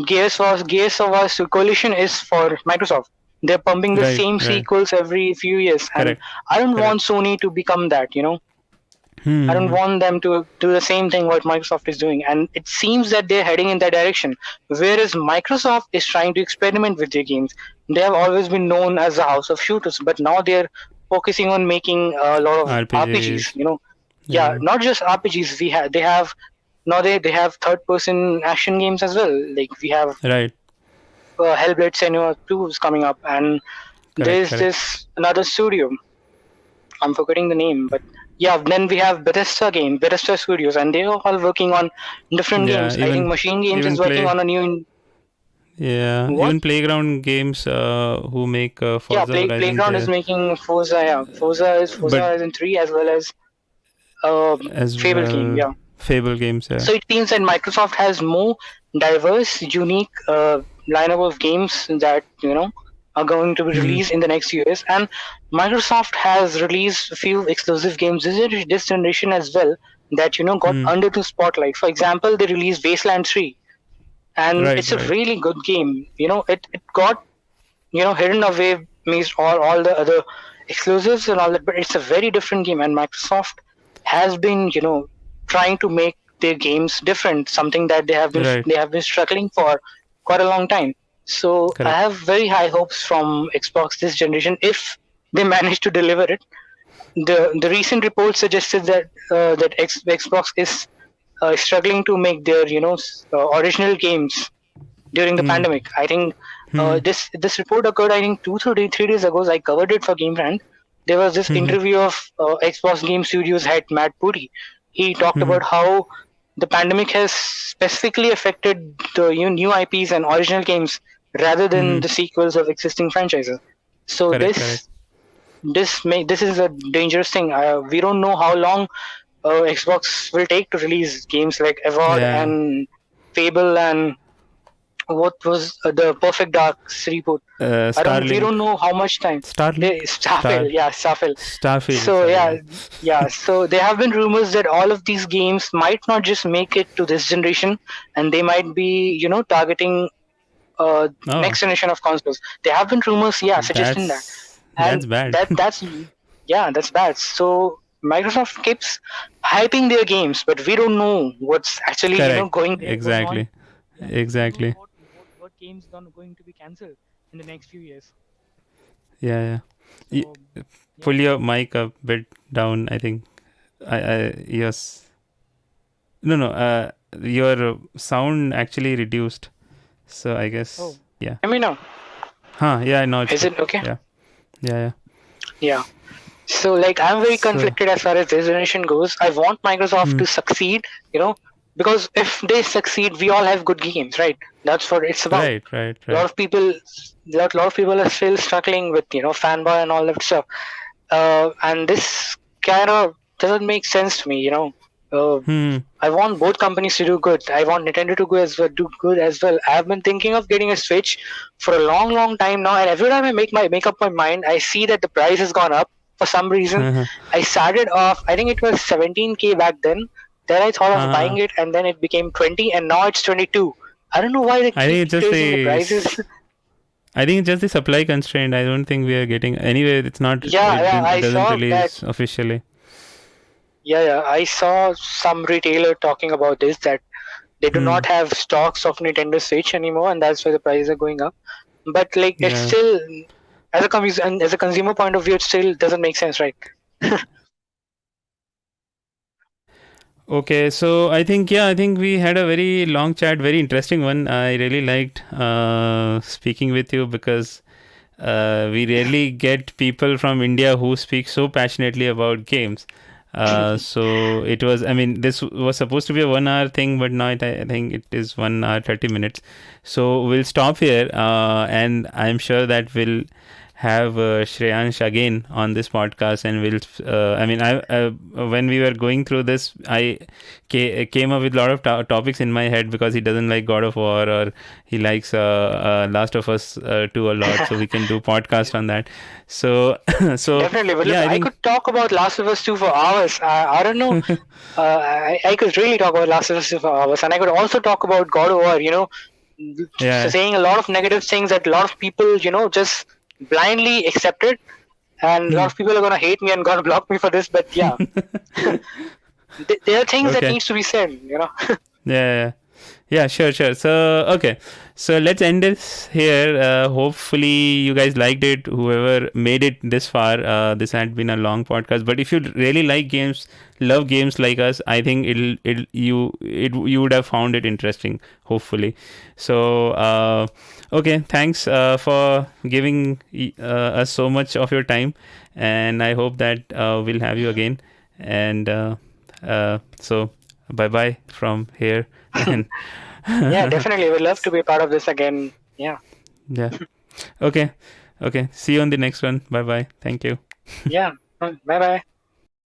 Gears of War Coalition is for Microsoft. They're pumping the same Right. sequels every few years, and Correct. I don't want Correct. Sony to become that. I don't Hmm. want them to do the same thing what Microsoft is doing, and it seems that they're heading in that direction. Whereas Microsoft is trying to experiment with their games. They have always been known as the house of shooters, but now they're focusing on making a lot of RPGs. RPGs. Yeah, Yeah. not just RPGs. They have now they have third person action games as well. Like we have Right. Hellblade Senua 2 is coming up, and Correct. there's Correct. this another studio. I'm forgetting the name, but yeah, then we have Bethesda Studios, and they're all working on different Yeah. games. I think Even Machine Games is even working play. on a new Yeah. what? Even Playground Games. Who make Yeah, Forza Horizon Playground is there, making Forza. Yeah, Forza but Horizon 3 as well as uh, as Fable game. well Yeah. Fable games. Yeah. So it seems that Microsoft has more diverse, unique lineup of games that are going to be Hmm. released in the next few years. And Microsoft has released a few exclusive games this generation as well that got Hmm. under the spotlight. For example, they released Wasteland 3, and Right. it's a Right. really good game. It got hidden away amidst all the other exclusives and all that, but it's a very different game, and Microsoft has been trying to make their games different, something that Right. they have been struggling for quite a long time. So I Correct. have very high hopes from Xbox this generation if they manage to deliver it. The recent report suggested that Xbox is struggling to make their original games during the Hmm. pandemic. I think Hmm. this report occurred. I think 3 days ago. I covered it for GameRant. There was this Hmm. interview of Xbox Game Studios head Matt Booty. He talked Hmm. about how the pandemic has specifically affected the new IPs and original games rather than Hmm. the sequels of existing franchises. So Correct. Correct. this is a dangerous thing. We don't know how long Xbox will take to release games like Avowed Yeah. and Fable and what was the Perfect Dark's reboot. We Starlink. don't know how much time. Starlink. Starfield, yeah, Starfield. Starfield. So Sorry. yeah, Yeah. yeah. So there have been rumors that all of these games might not just make it to this generation, and they might be targeting Oh, next generation of consoles. There have been rumors, yeah, suggesting that, that's and bad. that's bad. So Microsoft keeps hyping their games, but we don't know what's actually Correct. going on. Exactly. Yeah, we don't know Exactly. what games are going to be cancelled in the next few years. Yeah. Yeah. Y- So yeah, Pull your mic a bit down. I think. Yes. No. No. Your sound actually reduced. So I guess. oh, Yeah. let me know. Huh. Yeah. No, it's Is good. it okay? Yeah. Yeah. Yeah. So like I'm very So. conflicted as far as this generation goes. I want Microsoft Hmm. to succeed, because if they succeed, we all have good games, right? That's what it's about. Right. Right. A lot Right. of people, lot of people are still struggling with fanboy and all that stuff. And this kind of doesn't make sense to me. Uh, Hmm. I want both companies to do good. I want Nintendo to do good as well. I have been thinking of getting a Switch for a long, long time now, and every time I make up my mind, I see that the price has gone up for some reason. I started off, I think it was 17K back then. Then I thought of buying it, and then it became 20, and now it's 22. I don't know why they I keep think it's just increasing the the. prices. I think it's just the supply constraint. I don't think we are getting anyway. It's not. Yeah, yeah, It I doesn't saw that. release officially. Yeah, I saw some retailer talking about this that they do Hmm. not have stocks of Nintendo Switch anymore, and that's why the prices are going up. But like, it's Yeah. still as a consumer point of view, it still doesn't make sense, right? Okay, so I think we had a very long chat, very interesting one. I really liked speaking with you because we rarely get people from India who speak so passionately about games. So it was, I mean, this was supposed to be a 1 hour thing, but now I think it is 1 hour 30 minutes. So we'll stop here, and I'm sure that we'll have Shreyansh again on this podcast, and when we were going through this, I came up with a lot of topics in my head, because he doesn't like God of War, or he likes Last of Us 2 a lot, so we can do podcast on that. So so Definitely, but look, yeah, I I think could talk about Last of Us 2 for hours. I don't know. I could really talk about Last of Us 2 for hours, and I could also talk about God of War. yeah. Saying a lot of negative things that a lot of people, just blindly accepted, and a lot of people are gonna hate me and gonna block me for this. But yeah, there are things that Okay. needs to be said. Yeah. Yeah, sure. So, okay. So let's end this here. Hopefully, you guys liked it. Whoever made it this far, this had been a long podcast. But if you really like games, love games like us, I think you would have found it interesting. Hopefully. So, okay. Thanks for giving us so much of your time, and I hope that we'll have you again. And so, bye bye from here. And Yeah, definitely. Would love to be part of this again. Yeah. yeah. Okay. See you on the next one. Bye bye. Thank you. Yeah. Bye bye.